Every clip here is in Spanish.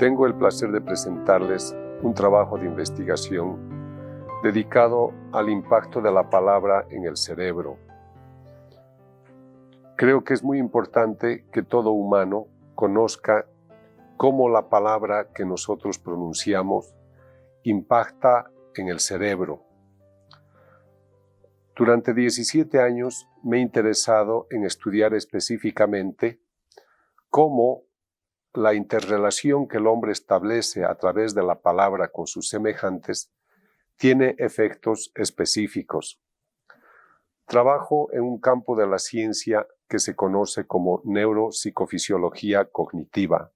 Tengo el placer de presentarles un trabajo de investigación dedicado al impacto de la palabra en el cerebro. Creo que es muy importante que todo humano conozca cómo la palabra que nosotros pronunciamos impacta en el cerebro. Durante 17 años me he interesado en estudiar específicamente cómo la interrelación que el hombre establece a través de la palabra con sus semejantes tiene efectos específicos. Trabajo en un campo de la ciencia que se conoce como neuropsicofisiología cognitiva.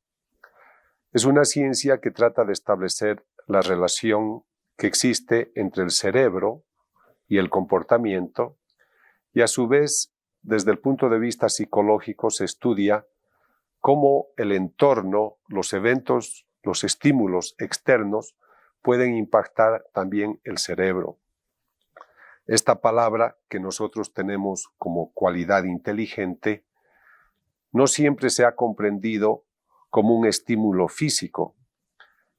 Es una ciencia que trata de establecer la relación que existe entre el cerebro y el comportamiento, y a su vez, desde el punto de vista psicológico, se estudia cómo el entorno, los eventos, los estímulos externos pueden impactar también el cerebro. Esta palabra que nosotros tenemos como cualidad inteligente no siempre se ha comprendido como un estímulo físico,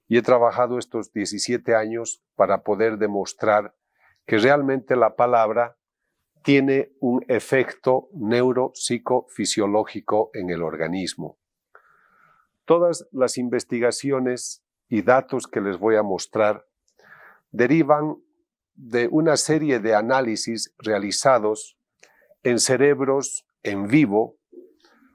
y he trabajado estos 17 años para poder demostrar que realmente la palabra tiene un efecto neuropsicofisiológico en el organismo. Todas las investigaciones y datos que les voy a mostrar derivan de una serie de análisis realizados en cerebros en vivo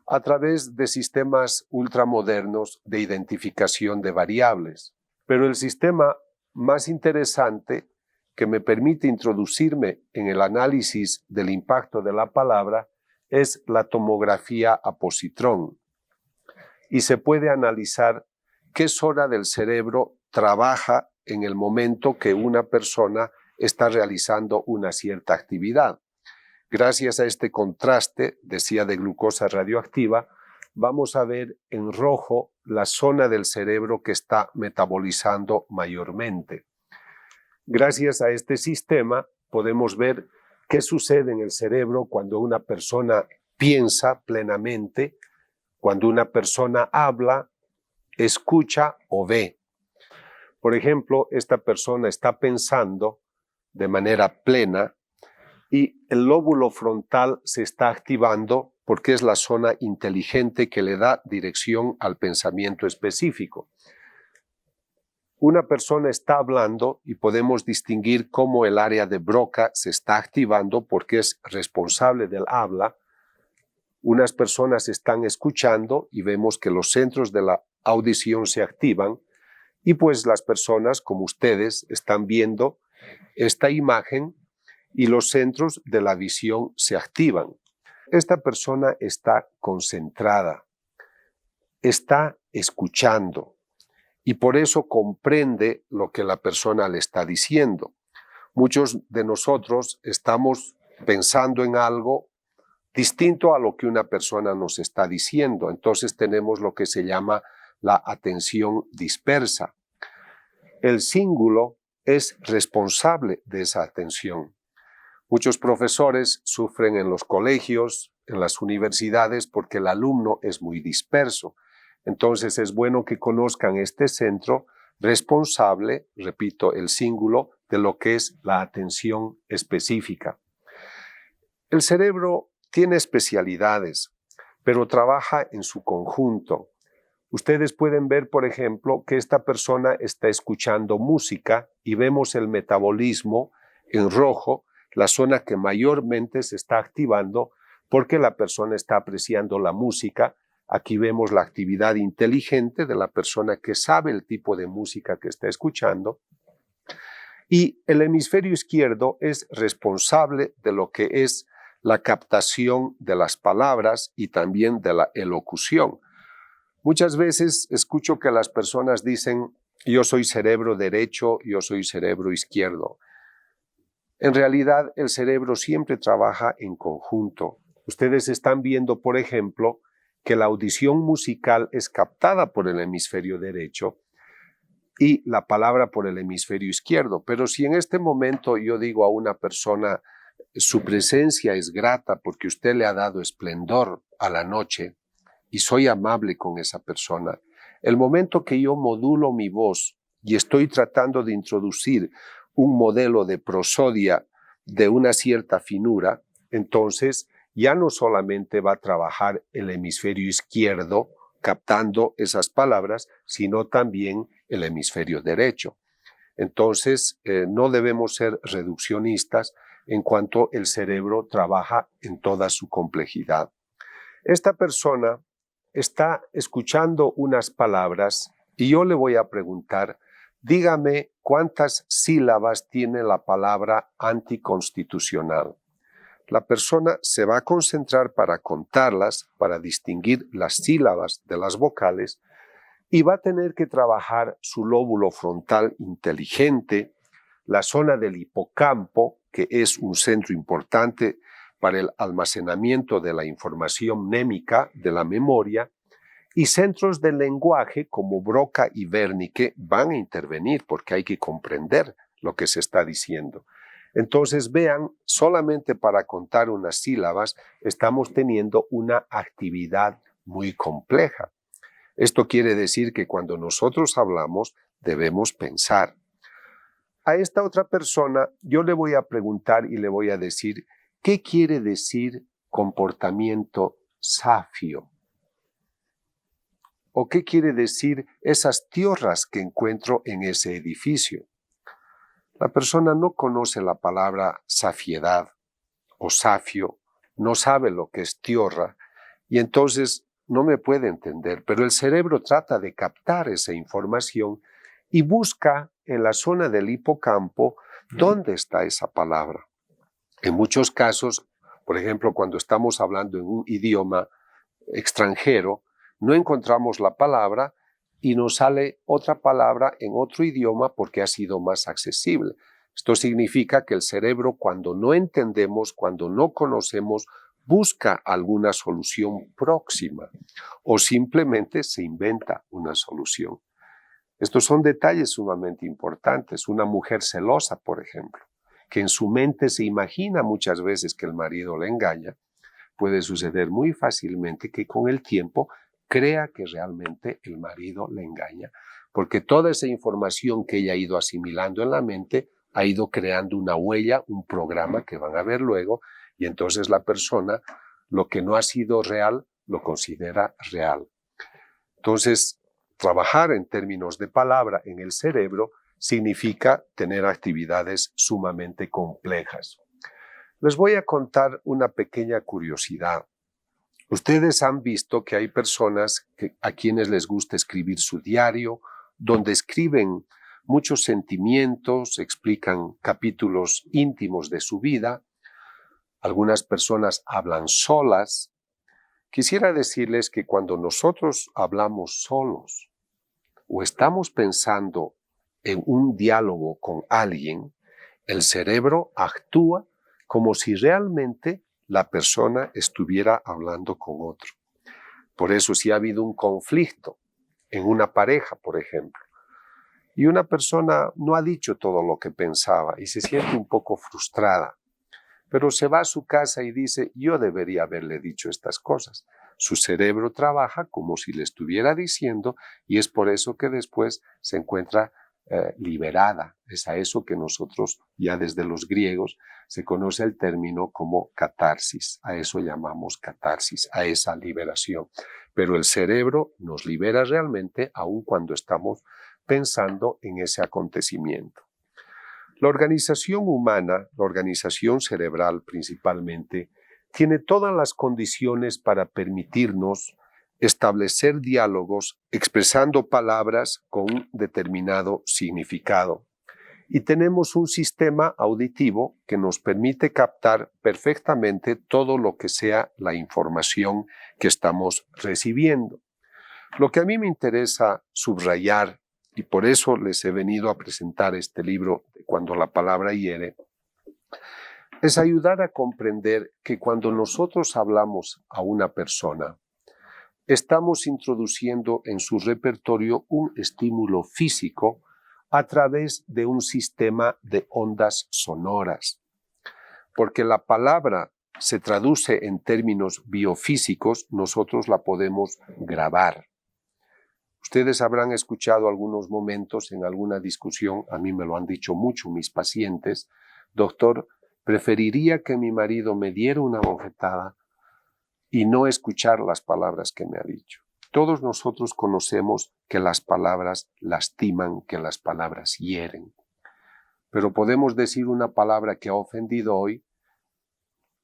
a través de sistemas ultramodernos de identificación de variables. Pero el sistema más interesante que me permite introducirme en el análisis del impacto de la palabra es la tomografía a positrón. Y se puede analizar qué zona del cerebro trabaja en el momento que una persona está realizando una cierta actividad. Gracias a este contraste, decía, de glucosa radioactiva, vamos a ver en rojo la zona del cerebro que está metabolizando mayormente. Gracias a este sistema podemos ver qué sucede en el cerebro cuando una persona piensa plenamente, cuando una persona habla, escucha o ve. Por ejemplo, esta persona está pensando de manera plena y el lóbulo frontal se está activando porque es la zona inteligente que le da dirección al pensamiento específico. Una persona está hablando y podemos distinguir cómo el área de Broca se está activando porque es responsable del habla. Unas personas están escuchando y vemos que los centros de la audición se activan, y pues las personas como ustedes están viendo esta imagen y los centros de la visión se activan. Esta persona está concentrada, está escuchando y por eso comprende lo que la persona le está diciendo. Muchos de nosotros estamos pensando en algo distinto a lo que una persona nos está diciendo. Entonces tenemos lo que se llama la atención dispersa. El cíngulo es responsable de esa atención. Muchos profesores sufren en los colegios, en las universidades, porque el alumno es muy disperso. Entonces es bueno que conozcan este centro responsable, repito, el cíngulo, de lo que es la atención específica. El cerebro tiene especialidades, pero trabaja en su conjunto. Ustedes pueden ver, por ejemplo, que esta persona está escuchando música y vemos el metabolismo en rojo, la zona que mayormente se está activando porque la persona está apreciando la música. Aquí vemos la actividad inteligente de la persona que sabe el tipo de música que está escuchando. Y el hemisferio izquierdo es responsable de lo que es la captación de las palabras y también de la elocución. Muchas veces escucho que las personas dicen, yo soy cerebro derecho, yo soy cerebro izquierdo. En realidad, el cerebro siempre trabaja en conjunto. Ustedes están viendo, por ejemplo, que la audición musical es captada por el hemisferio derecho y la palabra por el hemisferio izquierdo. Pero si en este momento yo digo a una persona, su presencia es grata porque usted le ha dado esplendor a la noche y soy amable con esa persona, El momento que yo modulo mi voz y estoy tratando de introducir un modelo de prosodia de una cierta finura, entonces ya no solamente va a trabajar el hemisferio izquierdo captando esas palabras, sino también el hemisferio derecho. Entonces, no debemos ser reduccionistas en cuanto el cerebro trabaja en toda su complejidad. Esta persona está escuchando unas palabras y yo le voy a preguntar, dígame cuántas sílabas tiene la palabra anticonstitucional. La persona se va a concentrar para contarlas, para distinguir las sílabas de las vocales, y va a tener que trabajar su lóbulo frontal inteligente, la zona del hipocampo, que es un centro importante para el almacenamiento de la información mnémica de la memoria, y centros del lenguaje como Broca y Wernicke van a intervenir porque hay que comprender lo que se está diciendo. Entonces vean, solamente para contar unas sílabas estamos teniendo una actividad muy compleja. Esto quiere decir que cuando nosotros hablamos debemos pensar. A esta otra persona yo le voy a preguntar y le voy a decir, ¿qué quiere decir comportamiento safio? ¿O qué quiere decir esas tierras que encuentro en ese edificio? La persona no conoce la palabra safiedad o safio, no sabe lo que es tierra y entonces no me puede entender, pero el cerebro trata de captar esa información y busca en la zona del hipocampo dónde está esa palabra. En muchos casos, por ejemplo, cuando estamos hablando en un idioma extranjero, no encontramos la palabra y nos sale otra palabra en otro idioma porque ha sido más accesible. Esto significa que el cerebro, cuando no entendemos, cuando no conocemos, busca alguna solución próxima o simplemente se inventa una solución. Estos son detalles sumamente importantes. Una mujer celosa, por ejemplo, que en su mente se imagina muchas veces que el marido le engaña, puede suceder muy fácilmente que con el tiempo crea que realmente el marido le engaña, porque toda esa información que ella ha ido asimilando en la mente ha ido creando una huella, un programa que van a ver luego, y entonces la persona lo que no ha sido real lo considera real. Entonces, trabajar en términos de palabra en el cerebro significa tener actividades sumamente complejas. Les voy a contar una pequeña curiosidad. Ustedes han visto que hay personas a quienes les gusta escribir su diario, donde escriben muchos sentimientos, explican capítulos íntimos de su vida. Algunas personas hablan solas. Quisiera decirles que cuando nosotros hablamos solos o estamos pensando en un diálogo con alguien, el cerebro actúa como si realmente la persona estuviera hablando con otro. Por eso, si ha habido un conflicto en una pareja, por ejemplo, y una persona no ha dicho todo lo que pensaba y se siente un poco frustrada, pero se va a su casa y dice, yo debería haberle dicho estas cosas. Su cerebro trabaja como si le estuviera diciendo y es por eso que después se encuentra liberada. Es a eso que nosotros, ya desde los griegos, se conoce el término como catarsis. A eso llamamos catarsis, a esa liberación. Pero el cerebro nos libera realmente aun cuando estamos pensando en ese acontecimiento. La organización humana, la organización cerebral principalmente, tiene todas las condiciones para permitirnos establecer diálogos expresando palabras con un determinado significado. Y tenemos un sistema auditivo que nos permite captar perfectamente todo lo que sea la información que estamos recibiendo. Lo que a mí me interesa subrayar, y por eso les he venido a presentar este libro, Cuando la palabra hiere, es ayudar a comprender que cuando nosotros hablamos a una persona, estamos introduciendo en su repertorio un estímulo físico a través de un sistema de ondas sonoras. Porque la palabra se traduce en términos biofísicos, nosotros la podemos grabar. Ustedes habrán escuchado algunos momentos en alguna discusión, a mí me lo han dicho mucho mis pacientes, doctor, preferiría que mi marido me diera una bofetada y no escuchar las palabras que me ha dicho. Todos nosotros conocemos que las palabras lastiman, que las palabras hieren. Pero podemos decir una palabra que ha ofendido hoy,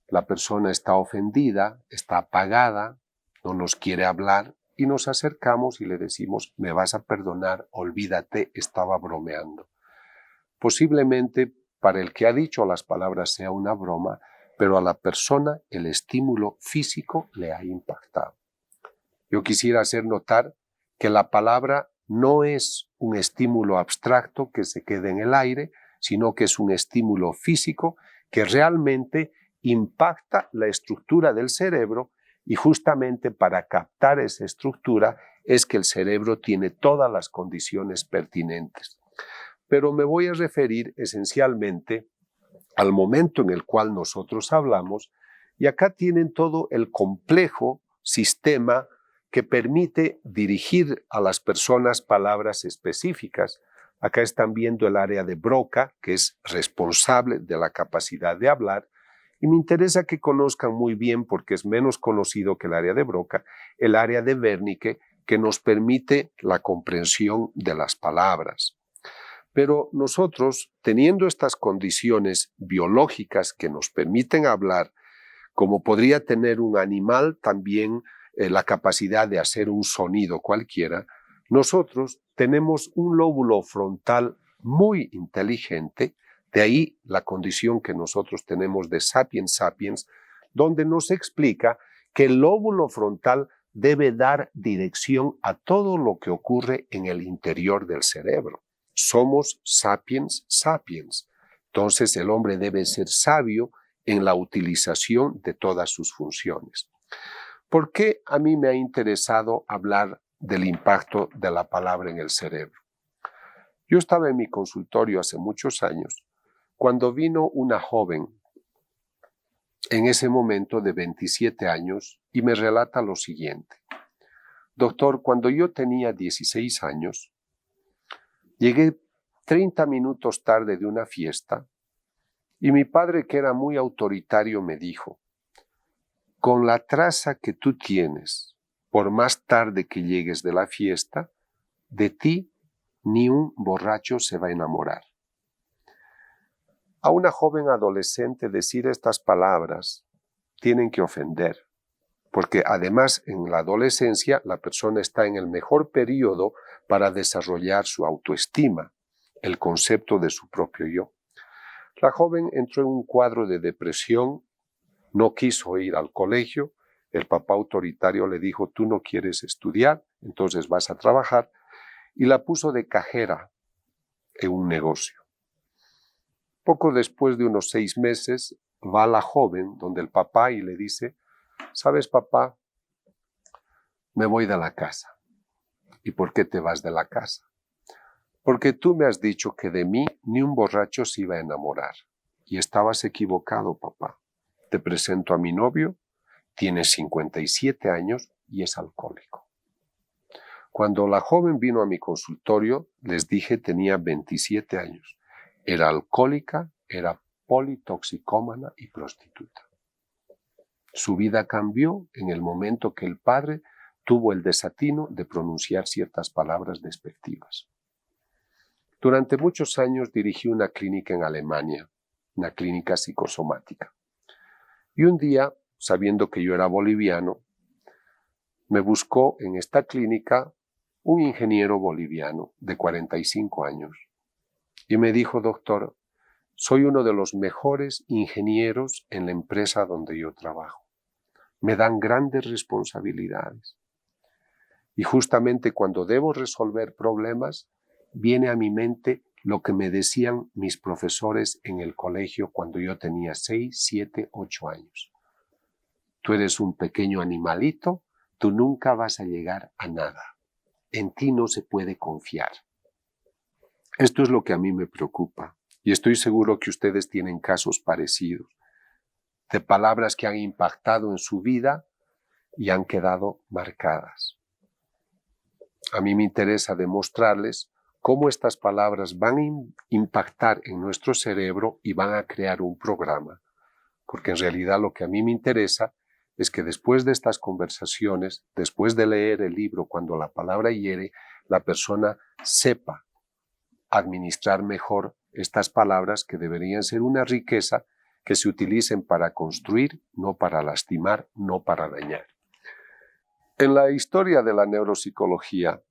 la persona está ofendida, está apagada, no nos quiere hablar y nos acercamos y le decimos, me vas a perdonar, olvídate, estaba bromeando. Posiblemente para el que ha dicho las palabras sea una broma, pero a la persona el estímulo físico le ha impactado. Yo quisiera hacer notar que la palabra no es un estímulo abstracto que se quede en el aire, sino que es un estímulo físico que realmente impacta la estructura del cerebro y justamente para captar esa estructura es que el cerebro tiene todas las condiciones pertinentes. Pero me voy a referir esencialmente al momento en el cual nosotros hablamos y acá tienen todo el complejo sistema que permite dirigir a las personas palabras específicas. Acá están viendo el área de Broca, que es responsable de la capacidad de hablar, y me interesa que conozcan muy bien, porque es menos conocido que el área de Broca, el área de Wernicke, que nos permite la comprensión de las palabras. Pero nosotros, teniendo estas condiciones biológicas que nos permiten hablar, como podría tener un animal también la capacidad de hacer un sonido cualquiera, nosotros tenemos un lóbulo frontal muy inteligente, de ahí la condición que nosotros tenemos de sapiens sapiens, donde nos explica que el lóbulo frontal debe dar dirección a todo lo que ocurre en el interior del cerebro. Somos sapiens sapiens. Entonces el hombre debe ser sabio en la utilización de todas sus funciones. ¿Por qué a mí me ha interesado hablar del impacto de la palabra en el cerebro? Yo estaba en mi consultorio hace muchos años cuando vino una joven en ese momento de 27 años y me relata lo siguiente. Doctor, cuando yo tenía 16 años, llegué 30 minutos tarde de una fiesta y mi padre, que era muy autoritario, me dijo, con la traza que tú tienes, por más tarde que llegues de la fiesta, de ti ni un borracho se va a enamorar. A una joven adolescente decir estas palabras tienen que ofender, porque además en la adolescencia la persona está en el mejor periodo para desarrollar su autoestima, el concepto de su propio yo. La joven entró en un cuadro de depresión, no quiso ir al colegio, el papá autoritario le dijo, tú no quieres estudiar, entonces vas a trabajar, y la puso de cajera en un negocio. Poco después de unos 6 meses, va la joven donde el papá y le dice, ¿sabes, papá? Me voy de la casa. ¿Y por qué te vas de la casa? Porque tú me has dicho que de mí ni un borracho se iba a enamorar. Y estabas equivocado, papá. Te presento a mi novio, tiene 57 años y es alcohólico. Cuando la joven vino a mi consultorio, les dije tenía 27 años. Era alcohólica, era politoxicómana y prostituta. Su vida cambió en el momento que el padre tuvo el desatino de pronunciar ciertas palabras despectivas. Durante muchos años dirigí una clínica en Alemania, una clínica psicosomática. Y un día, sabiendo que yo era boliviano, me buscó en esta clínica un ingeniero boliviano de 45 años. Y me dijo, doctor, soy uno de los mejores ingenieros en la empresa donde yo trabajo. Me dan grandes responsabilidades. Y justamente cuando debo resolver problemas, viene a mi mente lo que me decían mis profesores en el colegio cuando yo tenía 6, 7, 8 años. Tú eres un pequeño animalito, tú nunca vas a llegar a nada. En ti no se puede confiar. Esto es lo que a mí me preocupa y estoy seguro que ustedes tienen casos parecidos de palabras que han impactado en su vida y han quedado marcadas. A mí me interesa demostrarles cómo estas palabras van a impactar en nuestro cerebro y van a crear un programa. Porque en realidad lo que a mí me interesa es que después de estas conversaciones, después de leer el libro Cuando la palabra hiere, la persona sepa administrar mejor estas palabras que deberían ser una riqueza que se utilicen para construir, no para lastimar, no para dañar. En la historia de la neuropsicología,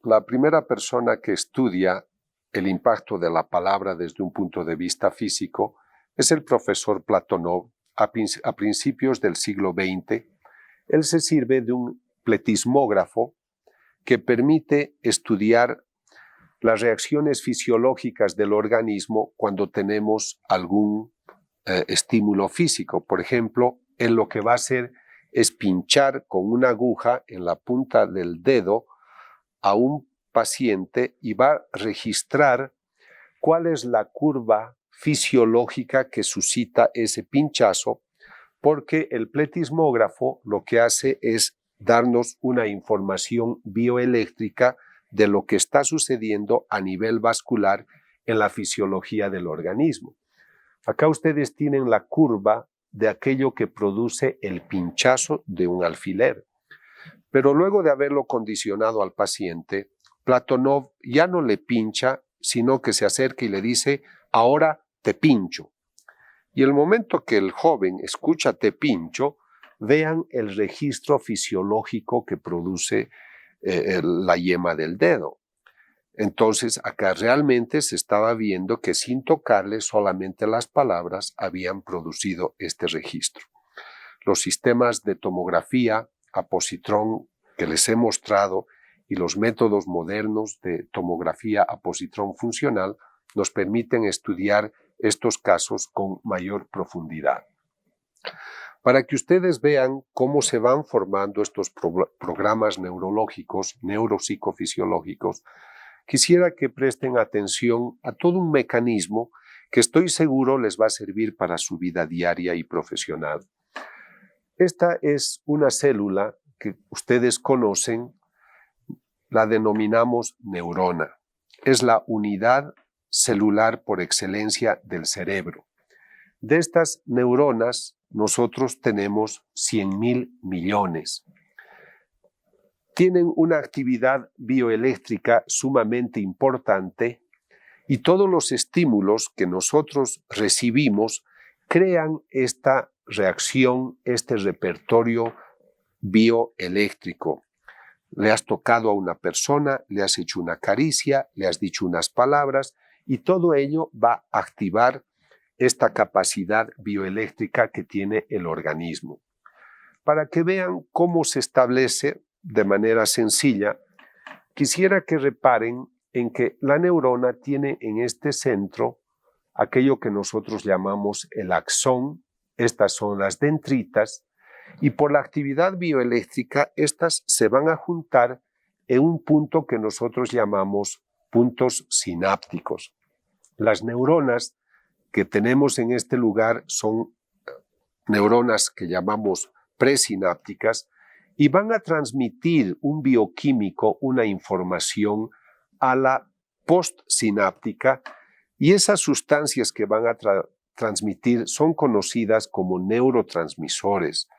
la primera persona que estudia el impacto de la palabra desde un punto de vista físico es el profesor Platonov. A principios del siglo XX, él se sirve de un pletismógrafo que permite estudiar las reacciones fisiológicas del organismo cuando tenemos algún estímulo físico. Por ejemplo, él lo que va a hacer es pinchar con una aguja en la punta del dedo a un paciente y va a registrar cuál es la curva fisiológica que suscita ese pinchazo, porque el pletismógrafo lo que hace es darnos una información bioeléctrica de lo que está sucediendo a nivel vascular en la fisiología del organismo. Acá ustedes tienen la curva de aquello que produce el pinchazo de un alfiler. Pero luego de haberlo condicionado al paciente, Platonov ya no le pincha, sino que se acerca y le dice, ahora te pincho. Y el momento que el joven escucha te pincho, vean el registro fisiológico que produce la yema del dedo. Entonces, acá realmente se estaba viendo que sin tocarle solamente las palabras habían producido este registro. Los sistemas de tomografía a positrón que les he mostrado y los métodos modernos de tomografía a positrón funcional nos permiten estudiar estos casos con mayor profundidad. Para que ustedes vean cómo se van formando estos programas neurológicos, neuropsicofisiológicos, quisiera que presten atención a todo un mecanismo que estoy seguro les va a servir para su vida diaria y profesional. Esta es una célula que ustedes conocen, la denominamos neurona. Es la unidad celular por excelencia del cerebro. De estas neuronas, nosotros tenemos 100.000 millones. Tienen una actividad bioeléctrica sumamente importante y todos los estímulos que nosotros recibimos crean esta reacción, este repertorio bioeléctrico. Le has tocado a una persona, le has hecho una caricia, le has dicho unas palabras y todo ello va a activar esta capacidad bioeléctrica que tiene el organismo. Para que vean cómo se establece de manera sencilla, quisiera que reparen en que la neurona tiene en este centro aquello que nosotros llamamos el axón, estas son las dendritas, y por la actividad bioeléctrica estas se van a juntar en un punto que nosotros llamamos puntos sinápticos. Las neuronas que tenemos en este lugar son neuronas que llamamos presinápticas y van a transmitir un bioquímico, una información a la postsináptica y esas sustancias que van a transmitir son conocidas como neurotransmisores,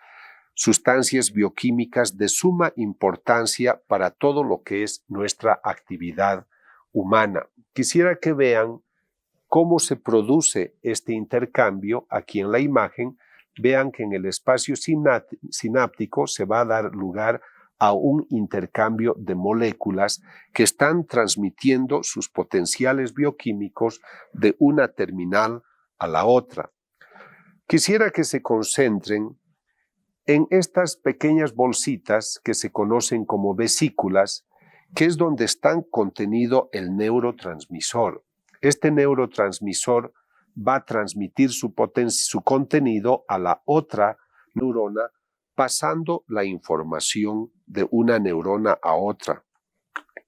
sustancias bioquímicas de suma importancia para todo lo que es nuestra actividad humana. Quisiera que vean cómo se produce este intercambio aquí en la imagen. Vean que en el espacio sináptico se va a dar lugar a un intercambio de moléculas que están transmitiendo sus potenciales bioquímicos de una terminal a la otra. Quisiera que se concentren en estas pequeñas bolsitas que se conocen como vesículas, que es donde está contenido el neurotransmisor. Este neurotransmisor va a transmitir su contenido a la otra neurona, pasando la información de una neurona a otra.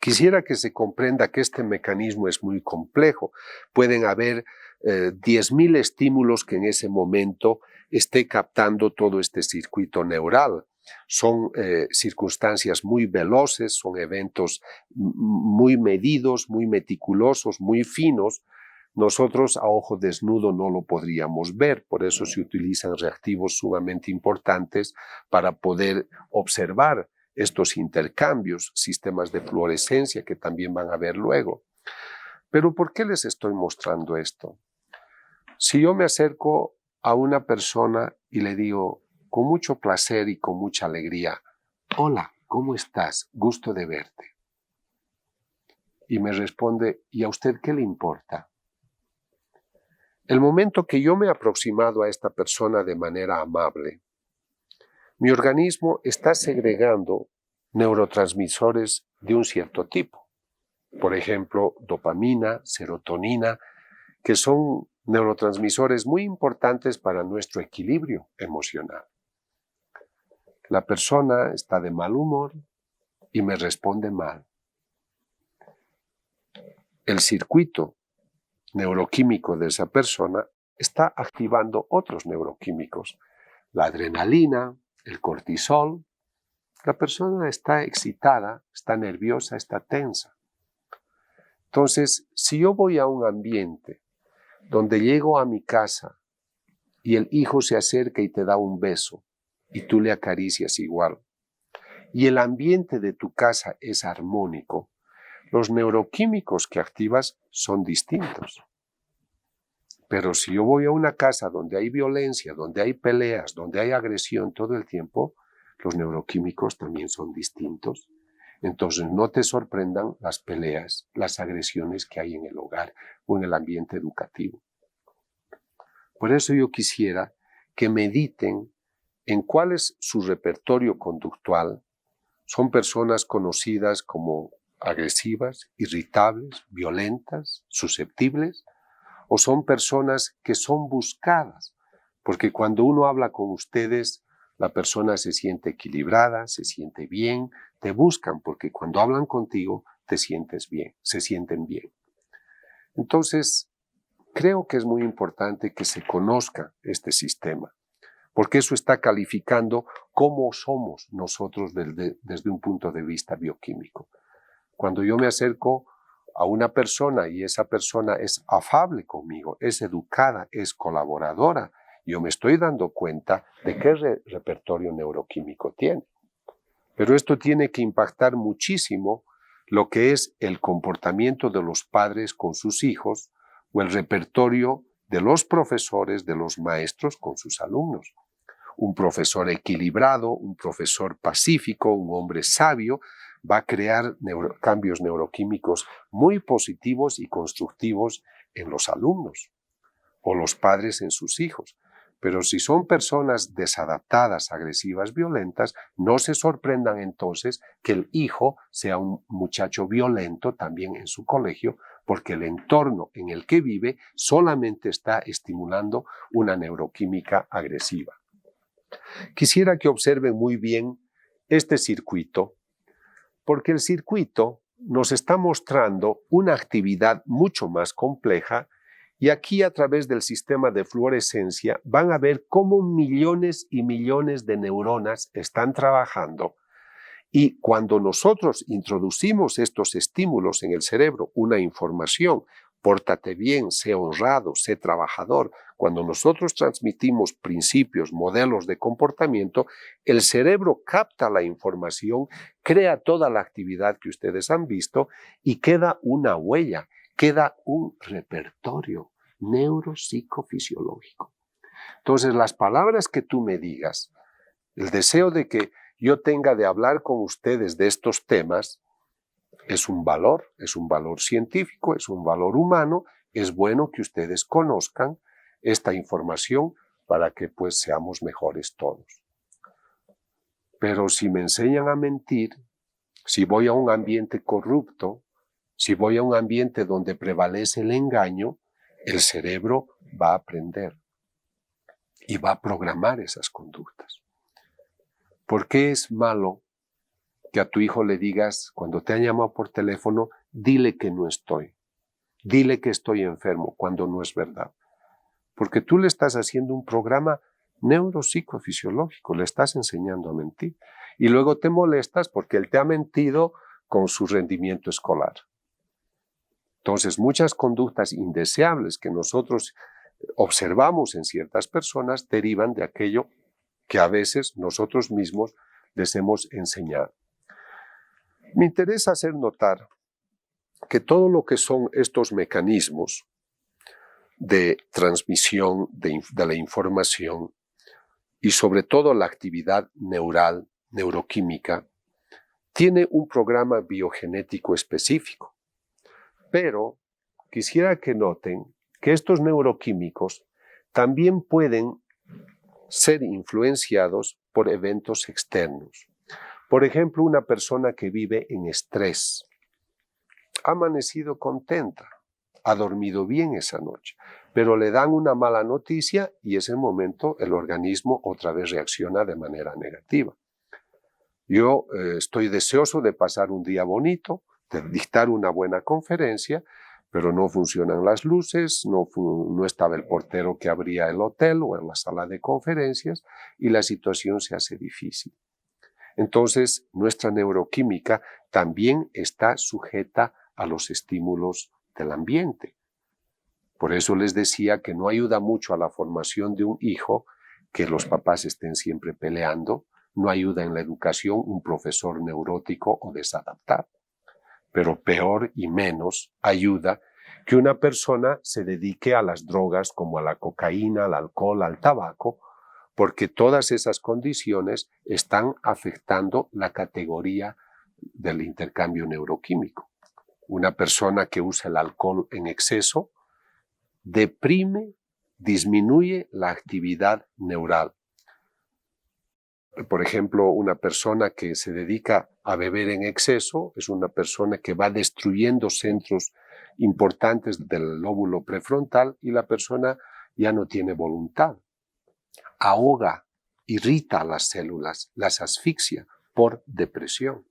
Quisiera que se comprenda que este mecanismo es muy complejo. Pueden haber 10.000 estímulos que en ese momento esté captando todo este circuito neural. son circunstancias muy veloces, son eventos muy medidos, muy meticulosos, muy finos. Nosotros a ojo desnudo no lo podríamos ver, por eso se utilizan reactivos sumamente importantes para poder observar estos intercambios, sistemas de fluorescencia que también van a ver luego. Pero ¿por qué les estoy mostrando esto? Si yo me acerco a una persona y le digo con mucho placer y con mucha alegría, hola, ¿cómo estás? Gusto de verte. Y me responde, ¿y a usted qué le importa? El momento que yo me he aproximado a esta persona de manera amable, mi organismo está segregando neurotransmisores de un cierto tipo. Por ejemplo, dopamina, serotonina, que son neurotransmisores muy importantes para nuestro equilibrio emocional. La persona está de mal humor y me responde mal. El circuito neuroquímico de esa persona está activando otros neuroquímicos, la adrenalina, el cortisol. La persona está excitada, está nerviosa, está tensa. Entonces, si yo voy a un ambiente donde llego a mi casa y el hijo se acerca y te da un beso y tú le acaricias igual, y el ambiente de tu casa es armónico, los neuroquímicos que activas son distintos. Pero si yo voy a una casa donde hay violencia, donde hay peleas, donde hay agresión todo el tiempo, los neuroquímicos también son distintos. Entonces no te sorprendan las peleas, las agresiones que hay en el hogar o en el ambiente educativo. Por eso yo quisiera que mediten en cuál es su repertorio conductual. Son personas conocidas como agresivas, irritables, violentas, susceptibles, o son personas que son buscadas, porque cuando uno habla con ustedes, la persona se siente equilibrada, se siente bien, te buscan, porque cuando hablan contigo te sientes bien, se sienten bien. Entonces, creo que es muy importante que se conozca este sistema, porque eso está calificando cómo somos nosotros desde un punto de vista bioquímico. Cuando yo me acerco a una persona y esa persona es afable conmigo, es educada, es colaboradora, yo me estoy dando cuenta de qué repertorio neuroquímico tiene. Pero esto tiene que impactar muchísimo lo que es el comportamiento de los padres con sus hijos o el repertorio de los profesores, de los maestros con sus alumnos. Un profesor equilibrado, un profesor pacífico, un hombre sabio, va a crear cambios neuroquímicos muy positivos y constructivos en los alumnos o los padres en sus hijos. Pero si son personas desadaptadas, agresivas, violentas, no se sorprendan entonces que el hijo sea un muchacho violento también en su colegio, porque el entorno en el que vive solamente está estimulando una neuroquímica agresiva. Quisiera que observen muy bien este circuito, porque el circuito nos está mostrando una actividad mucho más compleja y aquí a través del sistema de fluorescencia van a ver cómo millones y millones de neuronas están trabajando y cuando nosotros introducimos estos estímulos en el cerebro, una información, pórtate bien, sé honrado, sé trabajador, cuando nosotros transmitimos principios, modelos de comportamiento, el cerebro capta la información, crea toda la actividad que ustedes han visto y queda una huella, queda un repertorio neuropsicofisiológico. Entonces, las palabras que tú me digas, el deseo de que yo tenga de hablar con ustedes de estos temas, es un valor científico, es un valor humano, es bueno que ustedes conozcan esta información para que pues seamos mejores todos. Pero si me enseñan a mentir, si voy a un ambiente corrupto, si voy a un ambiente donde prevalece el engaño, el cerebro va a aprender y va a programar esas conductas. ¿Por qué es malo que a tu hijo le digas, cuando te han llamado por teléfono, dile que no estoy, dile que estoy enfermo, cuando no es verdad? Porque tú le estás haciendo un programa neuropsicofisiológico, le estás enseñando a mentir. Y luego te molestas porque él te ha mentido con su rendimiento escolar. Entonces, muchas conductas indeseables que nosotros observamos en ciertas personas derivan de aquello que a veces nosotros mismos les hemos enseñado. Me interesa hacer notar que todo lo que son estos mecanismos de transmisión de la información y sobre todo la actividad neural, neuroquímica, tiene un programa biogenético específico. Pero quisiera que noten que estos neuroquímicos también pueden ser influenciados por eventos externos. Por ejemplo, una persona que vive en estrés, ha amanecido contenta, ha dormido bien esa noche, pero le dan una mala noticia y ese momento el organismo otra vez reacciona de manera negativa. Yo estoy deseoso de pasar un día bonito, de dictar una buena conferencia, pero no funcionan las luces, no estaba el portero que abría el hotel o en la sala de conferencias y la situación se hace difícil. Entonces, nuestra neuroquímica también está sujeta a los estímulos del ambiente. Por eso les decía que no ayuda mucho a la formación de un hijo que los papás estén siempre peleando, no ayuda en la educación un profesor neurótico o desadaptado, pero peor y menos ayuda que una persona se dedique a las drogas como a la cocaína, al alcohol, al tabaco, porque todas esas condiciones están afectando la categoría del intercambio neuroquímico. Una persona que usa el alcohol en exceso deprime, disminuye la actividad neural. Por ejemplo, una persona que se dedica a beber en exceso es una persona que va destruyendo centros importantes del lóbulo prefrontal y la persona ya no tiene voluntad. Ahoga, irrita las células, las asfixia por depresión.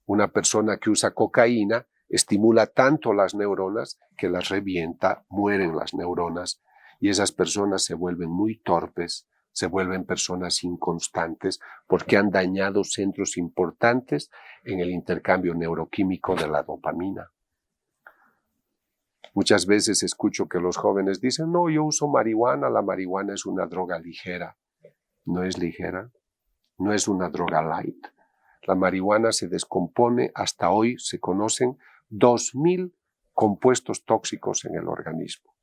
Una persona que usa cocaína estimula tanto las neuronas que las revienta, mueren las neuronas y esas personas se vuelven muy torpes, se vuelven personas inconstantes porque han dañado centros importantes en el intercambio neuroquímico de la dopamina. Muchas veces escucho que los jóvenes dicen, no, yo uso marihuana, la marihuana es una droga ligera. No es ligera, no es una droga light. La marihuana se descompone, hasta hoy se conocen 2.000 compuestos tóxicos en el organismo,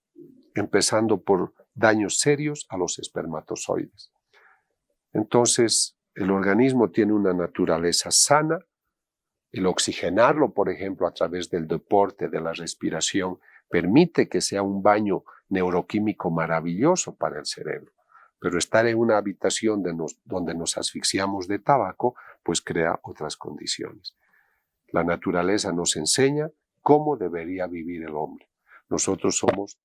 empezando por daños serios a los espermatozoides. Entonces, el organismo tiene una naturaleza sana. El oxigenarlo, por ejemplo, a través del deporte, de la respiración, permite que sea un baño neuroquímico maravilloso para el cerebro. Pero estar en una habitación donde nos asfixiamos de tabaco, pues crea otras condiciones. La naturaleza nos enseña cómo debería vivir el hombre. Nosotros somos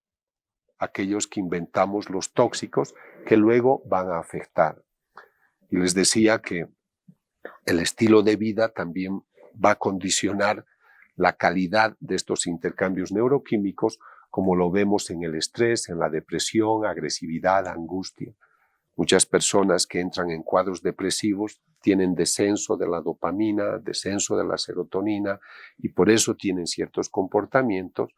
aquellos que inventamos los tóxicos que luego van a afectar. Y les decía que el estilo de vida también va a condicionar la calidad de estos intercambios neuroquímicos, como lo vemos en el estrés, en la depresión, agresividad, angustia. Muchas personas que entran en cuadros depresivos tienen descenso de la dopamina, descenso de la serotonina y por eso tienen ciertos comportamientos.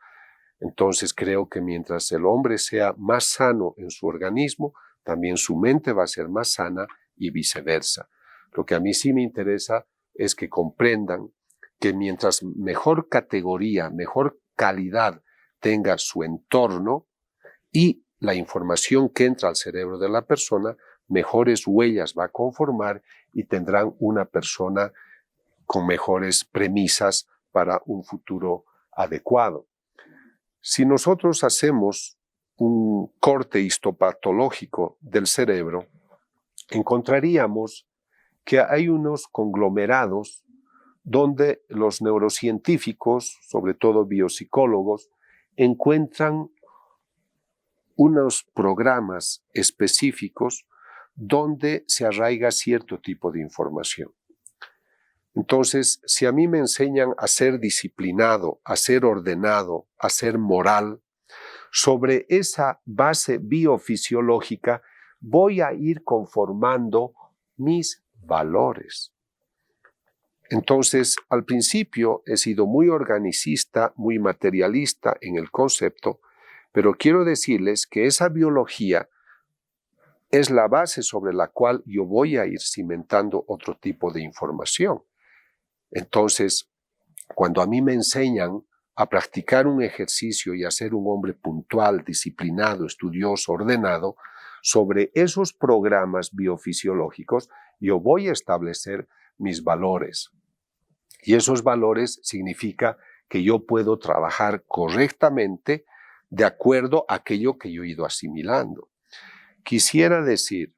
Entonces creo que mientras el hombre sea más sano en su organismo, también su mente va a ser más sana y viceversa. Lo que a mí sí me interesa es que comprendan que mientras mejor categoría, mejor calidad tenga su entorno y la información que entra al cerebro de la persona, mejores huellas va a conformar y tendrán una persona con mejores premisas para un futuro adecuado. Si nosotros hacemos un corte histopatológico del cerebro, encontraríamos que hay unos conglomerados donde los neurocientíficos, sobre todo biopsicólogos, encuentran unos programas específicos donde se arraiga cierto tipo de información. Entonces, si a mí me enseñan a ser disciplinado, a ser ordenado, a ser moral, sobre esa base biofisiológica voy a ir conformando mis valores. Entonces, al principio he sido muy organicista, muy materialista en el concepto, pero quiero decirles que esa biología es la base sobre la cual yo voy a ir cimentando otro tipo de información. Entonces, cuando a mí me enseñan a practicar un ejercicio y a ser un hombre puntual, disciplinado, estudioso, ordenado, sobre esos programas biofisiológicos, yo voy a establecer mis valores. Y esos valores significa que yo puedo trabajar correctamente de acuerdo a aquello que yo he ido asimilando. Quisiera decir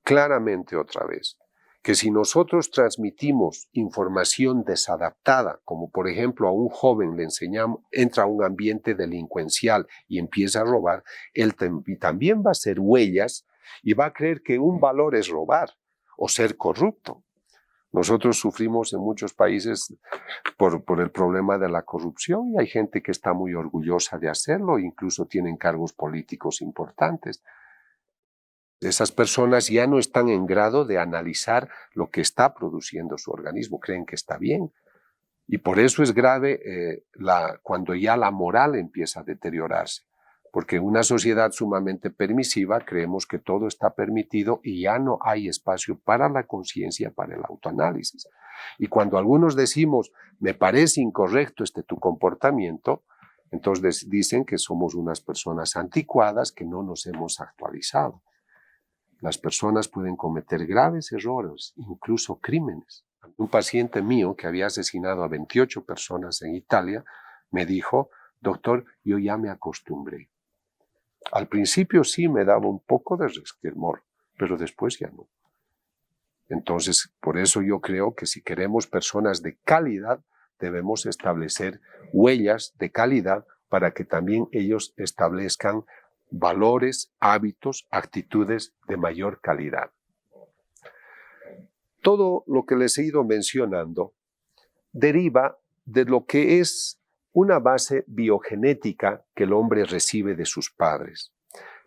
claramente otra vez que si nosotros transmitimos información desadaptada, como por ejemplo a un joven le enseñamos, entra a un ambiente delincuencial y empieza a robar, él también va a hacer huellas y va a creer que un valor es robar o ser corrupto. Nosotros sufrimos en muchos países por el problema de la corrupción y hay gente que está muy orgullosa de hacerlo, incluso tienen cargos políticos importantes. Esas personas ya no están en grado de analizar lo que está produciendo su organismo, creen que está bien. Y por eso es grave cuando ya la moral empieza a deteriorarse, porque en una sociedad sumamente permisiva creemos que todo está permitido y ya no hay espacio para la conciencia, para el autoanálisis. Y cuando algunos decimos, me parece incorrecto tu comportamiento, entonces dicen que somos unas personas anticuadas que no nos hemos actualizado. Las personas pueden cometer graves errores, incluso crímenes. Un paciente mío que había asesinado a 28 personas en Italia me dijo, doctor, yo ya me acostumbré. Al principio sí me daba un poco de resquemor, pero después ya no. Entonces, por eso yo creo que si queremos personas de calidad, debemos establecer huellas de calidad para que también ellos establezcan valores, hábitos, actitudes de mayor calidad. Todo lo que les he ido mencionando deriva de lo que es una base biogenética que el hombre recibe de sus padres.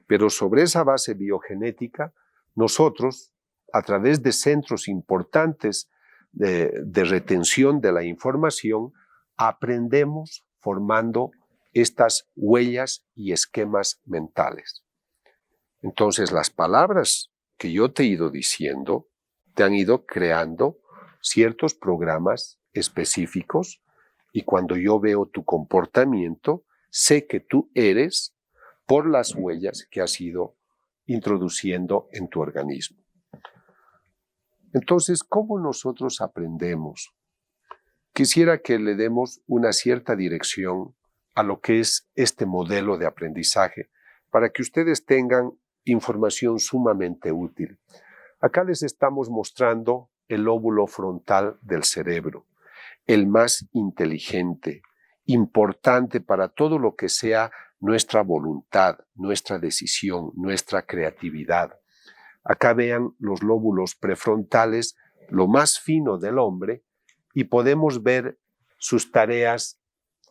Pero sobre esa base biogenética, nosotros, a través de centros importantes de retención de la información, aprendemos formando estas huellas y esquemas mentales. Entonces, las palabras que yo te he ido diciendo te han ido creando ciertos programas específicos y cuando yo veo tu comportamiento, sé que tú eres por las huellas que has ido introduciendo en tu organismo. Entonces, ¿cómo nosotros aprendemos? Quisiera que le demos una cierta dirección a lo que es este modelo de aprendizaje para que ustedes tengan información sumamente útil. Acá les estamos mostrando el lóbulo frontal del cerebro, el más inteligente, importante para todo lo que sea nuestra voluntad, nuestra decisión, nuestra creatividad. Acá vean los lóbulos prefrontales, lo más fino del hombre, y podemos ver sus tareas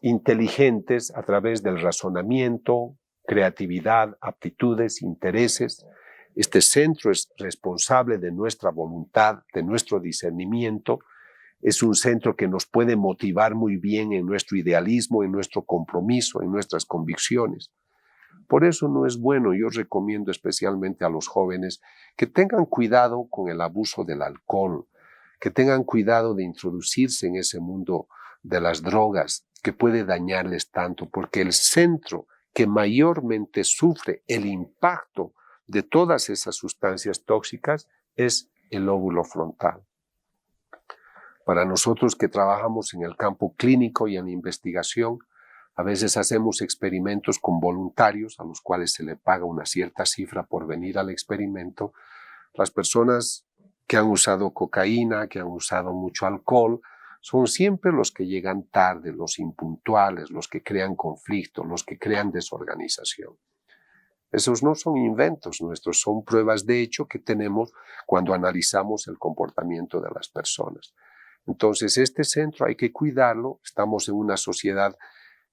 inteligentes a través del razonamiento, creatividad, aptitudes, intereses. Este centro es responsable de nuestra voluntad, de nuestro discernimiento. Es un centro que nos puede motivar muy bien en nuestro idealismo, en nuestro compromiso, en nuestras convicciones. Por eso no es bueno, yo recomiendo especialmente a los jóvenes que tengan cuidado con el abuso del alcohol, que tengan cuidado de introducirse en ese mundo de las drogas que puede dañarles tanto, porque el centro que mayormente sufre el impacto de todas esas sustancias tóxicas es el lóbulo frontal. Para nosotros que trabajamos en el campo clínico y en la investigación, a veces hacemos experimentos con voluntarios a los cuales se le paga una cierta cifra por venir al experimento. Las personas que han usado cocaína, que han usado mucho alcohol, son siempre los que llegan tarde, los impuntuales, los que crean conflicto, los que crean desorganización. Esos no son inventos nuestros, son pruebas de hecho que tenemos cuando analizamos el comportamiento de las personas. Entonces, este centro hay que cuidarlo. Estamos en una sociedad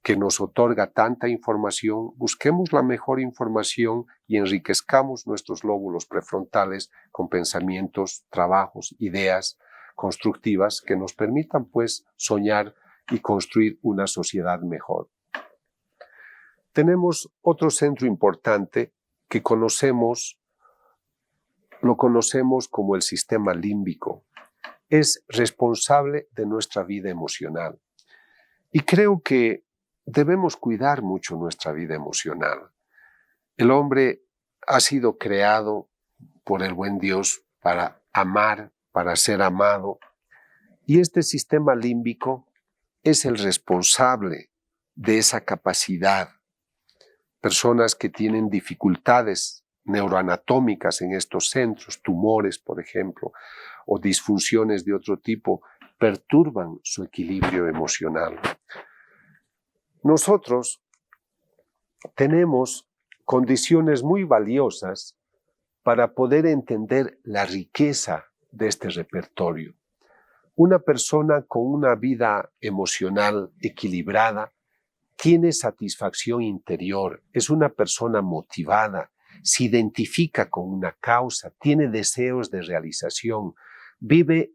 que nos otorga tanta información, busquemos la mejor información y enriquezcamos nuestros lóbulos prefrontales con pensamientos, trabajos, ideas constructivas que nos permitan pues soñar y construir una sociedad mejor. Tenemos otro centro importante que lo conocemos como el sistema límbico. Es responsable de nuestra vida emocional. Y creo que debemos cuidar mucho nuestra vida emocional. El hombre ha sido creado por el buen Dios para amar, para ser amado. Y este sistema límbico es el responsable de esa capacidad. Personas que tienen dificultades neuroanatómicas en estos centros, tumores, por ejemplo, o disfunciones de otro tipo, perturban su equilibrio emocional. Nosotros tenemos condiciones muy valiosas para poder entender la riqueza de este repertorio. Una persona con una vida emocional equilibrada tiene satisfacción interior, es una persona motivada, se identifica con una causa, tiene deseos de realización, vive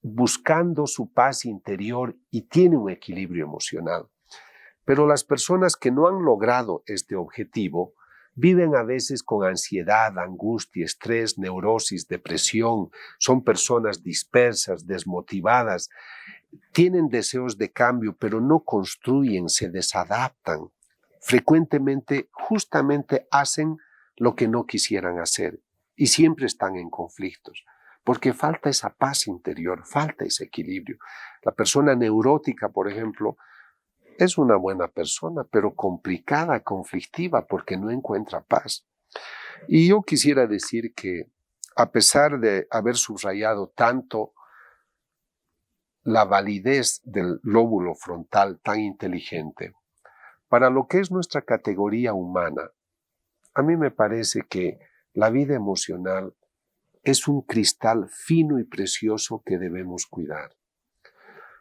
buscando su paz interior y tiene un equilibrio emocional. Pero las personas que no han logrado este objetivo viven a veces con ansiedad, angustia, estrés, neurosis, depresión, son personas dispersas, desmotivadas, tienen deseos de cambio, pero no construyen, se desadaptan. Frecuentemente, justamente hacen lo que no quisieran hacer y siempre están en conflictos, porque falta esa paz interior, falta ese equilibrio. La persona neurótica, por ejemplo, es una buena persona, pero complicada, conflictiva, porque no encuentra paz. Y yo quisiera decir que, a pesar de haber subrayado tanto la validez del lóbulo frontal tan inteligente, para lo que es nuestra categoría humana, a mí me parece que la vida emocional es un cristal fino y precioso que debemos cuidar.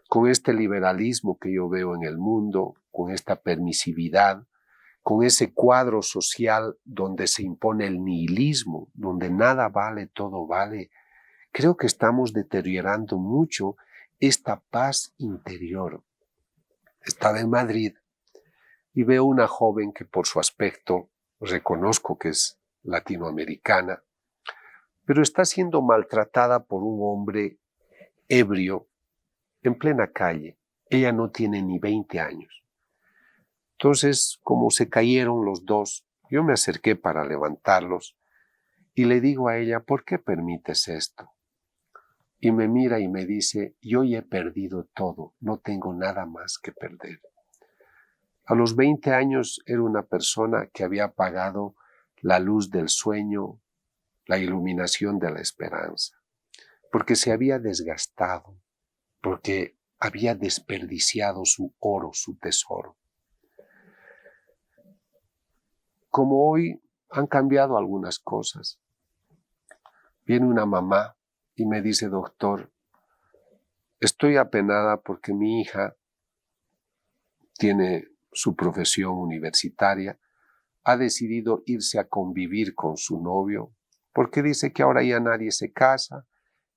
Con este liberalismo que yo veo en el mundo, con esta permisividad, con ese cuadro social donde se impone el nihilismo, donde nada vale, todo vale, creo que estamos deteriorando mucho esta paz interior. Estaba en Madrid y veo una joven que por su aspecto reconozco que es latinoamericana, pero está siendo maltratada por un hombre ebrio en plena calle. Ella no tiene ni 20 años. Entonces, como se cayeron los dos, yo me acerqué para levantarlos y le digo a ella, ¿por qué permites esto? Y me mira y me dice, yo ya he perdido todo, no tengo nada más que perder. A los 20 años era una persona que había apagado la luz del sueño, la iluminación de la esperanza, porque se había desgastado, porque había desperdiciado su oro, su tesoro. Como hoy han cambiado algunas cosas. Viene una mamá y me dice, doctor, estoy apenada porque mi hija tiene su profesión universitaria, ha decidido irse a convivir con su novio, porque dice que ahora ya nadie se casa,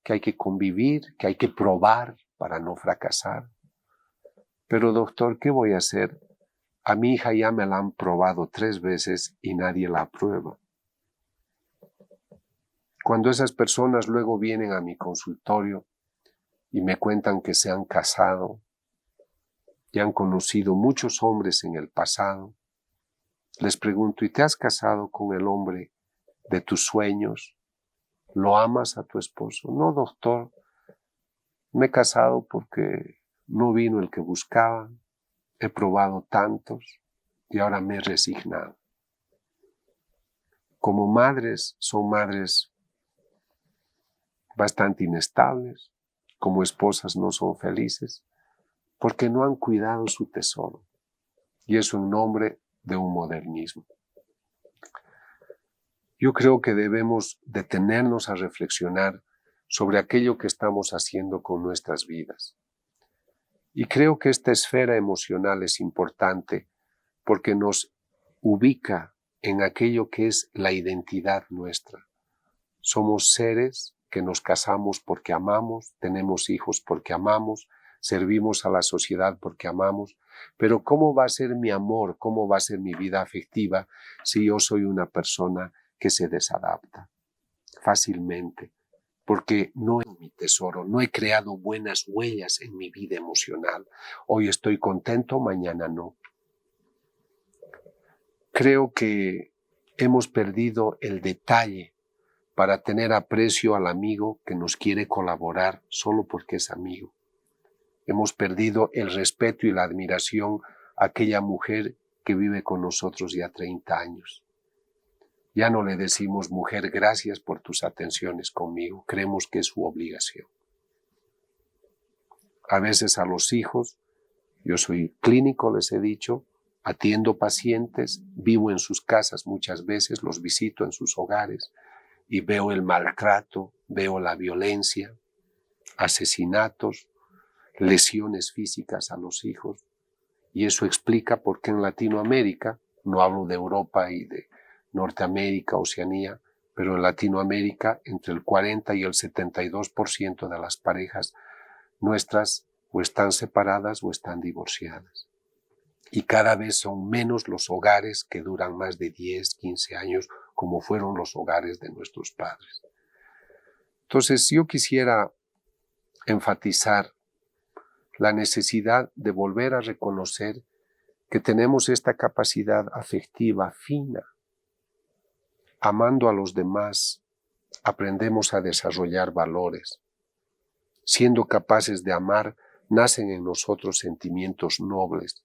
que hay que convivir, que hay que probar para no fracasar. Pero doctor, ¿qué voy a hacer? A mi hija ya me la han probado 3 veces y nadie la aprueba. Cuando esas personas luego vienen a mi consultorio y me cuentan que se han casado y han conocido muchos hombres en el pasado, les pregunto, ¿y te has casado con el hombre de tus sueños? ¿Lo amas a tu esposo? No, doctor, me he casado porque no vino el que buscaba, he probado tantos y ahora me he resignado. Como madres, son madres bastante inestables, como esposas no son felices, porque no han cuidado su tesoro, y eso en nombre de un modernismo. Yo creo que debemos detenernos a reflexionar sobre aquello que estamos haciendo con nuestras vidas. Y creo que esta esfera emocional es importante porque nos ubica en aquello que es la identidad nuestra. Somos seres que nos casamos porque amamos, tenemos hijos porque amamos, servimos a la sociedad porque amamos, pero ¿cómo va a ser mi amor, cómo va a ser mi vida afectiva si yo soy una persona que se desadapta fácilmente? Porque no es mi tesoro, no he creado buenas huellas en mi vida emocional. Hoy estoy contento, mañana no. Creo que hemos perdido el detalle para tener aprecio al amigo que nos quiere colaborar solo porque es amigo. Hemos perdido el respeto y la admiración a aquella mujer que vive con nosotros ya 30 años. Ya no le decimos, mujer, gracias por tus atenciones conmigo. Creemos que es su obligación. A veces a los hijos, yo soy clínico, les he dicho, atiendo pacientes, vivo en sus casas muchas veces, los visito en sus hogares y veo el maltrato, veo la violencia, asesinatos, lesiones físicas a los hijos. Y eso explica por qué en Latinoamérica, no hablo de Europa y de Norteamérica, Oceanía, pero en Latinoamérica entre el 40 y el 72% de las parejas nuestras o están separadas o están divorciadas. Y cada vez son menos los hogares que duran más de 10, 15 años, como fueron los hogares de nuestros padres. Entonces, yo quisiera enfatizar la necesidad de volver a reconocer que tenemos esta capacidad afectiva fina. Amando a los demás, aprendemos a desarrollar valores. Siendo capaces de amar, nacen en nosotros sentimientos nobles.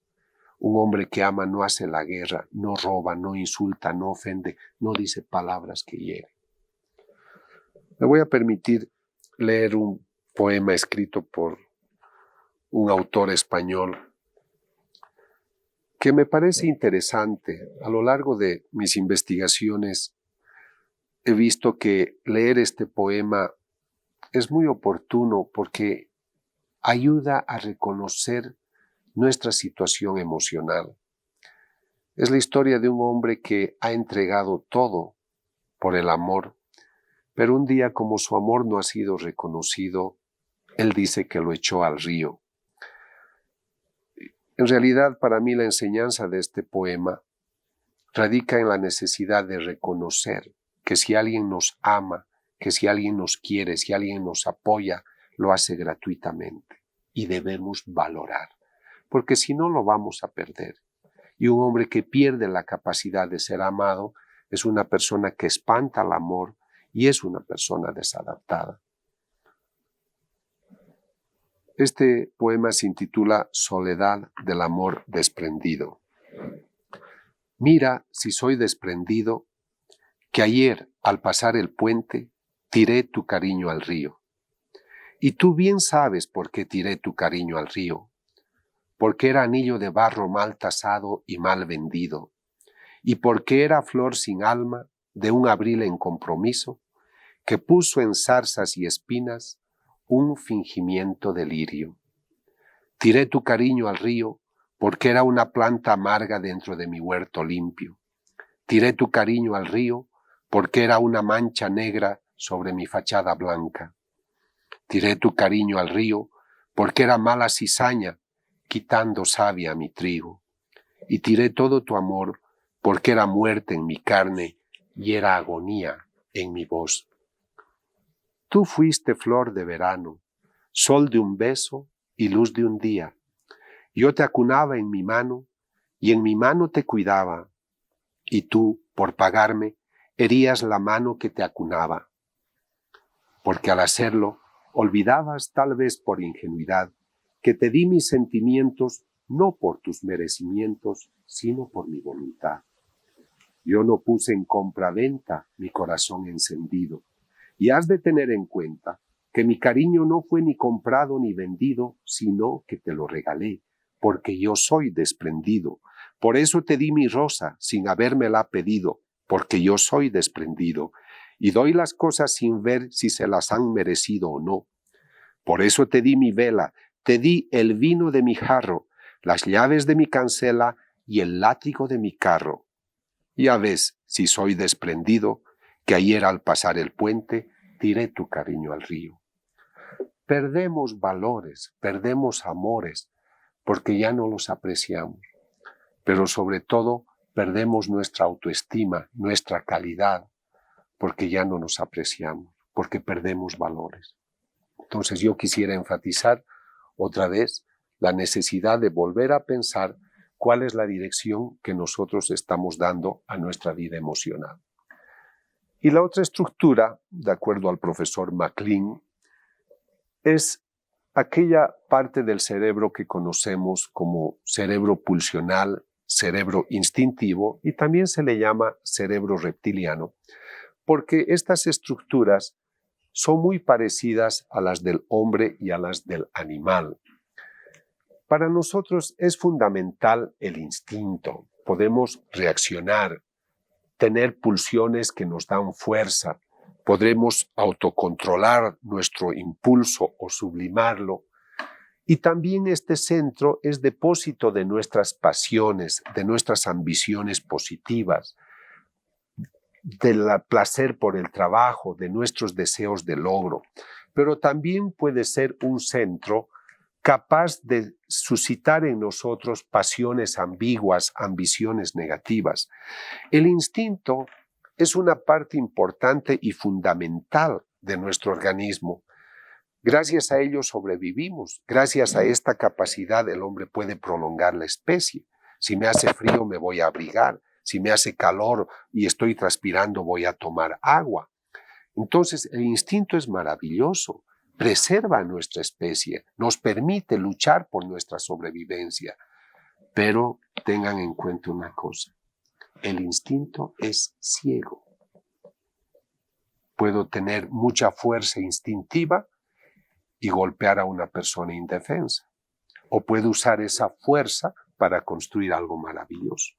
Un hombre que ama no hace la guerra, no roba, no insulta, no ofende, no dice palabras que hieren. Me voy a permitir leer un poema escrito por un autor español que me parece interesante. A lo largo de mis investigaciones he visto que leer este poema es muy oportuno porque ayuda a reconocer nuestra situación emocional. Es la historia de un hombre que ha entregado todo por el amor, pero un día, como su amor no ha sido reconocido, él dice que lo echó al río. En realidad, para mí la enseñanza de este poema radica en la necesidad de reconocer que si alguien nos ama, que si alguien nos quiere, si alguien nos apoya, lo hace gratuitamente y debemos valorar, porque si no lo vamos a perder. Y un hombre que pierde la capacidad de ser amado es una persona que espanta el amor y es una persona desadaptada. Este poema se intitula Soledad del amor desprendido. Mira si soy desprendido, que ayer al pasar el puente tiré tu cariño al río. Y tú bien sabes por qué tiré tu cariño al río, porque era anillo de barro mal tasado y mal vendido, y porque era flor sin alma de un abril en compromiso, que puso en zarzas y espinas un fingimiento de lirio. Tiré tu cariño al río, porque era una planta amarga dentro de mi huerto limpio. Tiré tu cariño al río, porque era una mancha negra sobre mi fachada blanca. Tiré tu cariño al río, porque era mala cizaña, quitando savia a mi trigo. Y tiré todo tu amor, porque era muerte en mi carne y era agonía en mi voz. Tú fuiste flor de verano, sol de un beso y luz de un día. Yo te acunaba en mi mano y en mi mano te cuidaba. Y tú, por pagarme, herías la mano que te acunaba. Porque al hacerlo, olvidabas, tal vez por ingenuidad, que te di mis sentimientos no por tus merecimientos, sino por mi voluntad. Yo no puse en compraventa mi corazón encendido. Y has de tener en cuenta que mi cariño no fue ni comprado ni vendido, sino que te lo regalé, porque yo soy desprendido. Por eso te di mi rosa sin habérmela pedido, porque yo soy desprendido. Y doy las cosas sin ver si se las han merecido o no. Por eso te di mi vela, te di el vino de mi jarro, las llaves de mi cancela y el látigo de mi carro. Ya ves, si soy desprendido, que ayer al pasar el puente tiré tu cariño al río. Perdemos valores, perdemos amores, porque ya no los apreciamos. Pero sobre todo, perdemos nuestra autoestima, nuestra calidad, porque ya no nos apreciamos, porque perdemos valores. Entonces yo quisiera enfatizar otra vez la necesidad de volver a pensar cuál es la dirección que nosotros estamos dando a nuestra vida emocional. Y la otra estructura, de acuerdo al profesor MacLean, es aquella parte del cerebro que conocemos como cerebro pulsional, cerebro instintivo, y también se le llama cerebro reptiliano, porque estas estructuras son muy parecidas a las del hombre y a las del animal. Para nosotros es fundamental el instinto. Podemos reaccionar, tener pulsiones que nos dan fuerza, podremos autocontrolar nuestro impulso o sublimarlo. Y también este centro es depósito de nuestras pasiones, de nuestras ambiciones positivas, del placer por el trabajo, de nuestros deseos de logro. Pero también puede ser un centro capaz de suscitar en nosotros pasiones ambiguas, ambiciones negativas. El instinto es una parte importante y fundamental de nuestro organismo. Gracias a ello sobrevivimos. Gracias a esta capacidad el hombre puede prolongar la especie. Si me hace frío me voy a abrigar. Si me hace calor y estoy transpirando voy a tomar agua. Entonces el instinto es maravilloso. Preserva a nuestra especie. Nos permite luchar por nuestra sobrevivencia. Pero tengan en cuenta una cosa. El instinto es ciego. Puedo tener mucha fuerza instintiva y golpear a una persona indefensa. O puedo usar esa fuerza para construir algo maravilloso.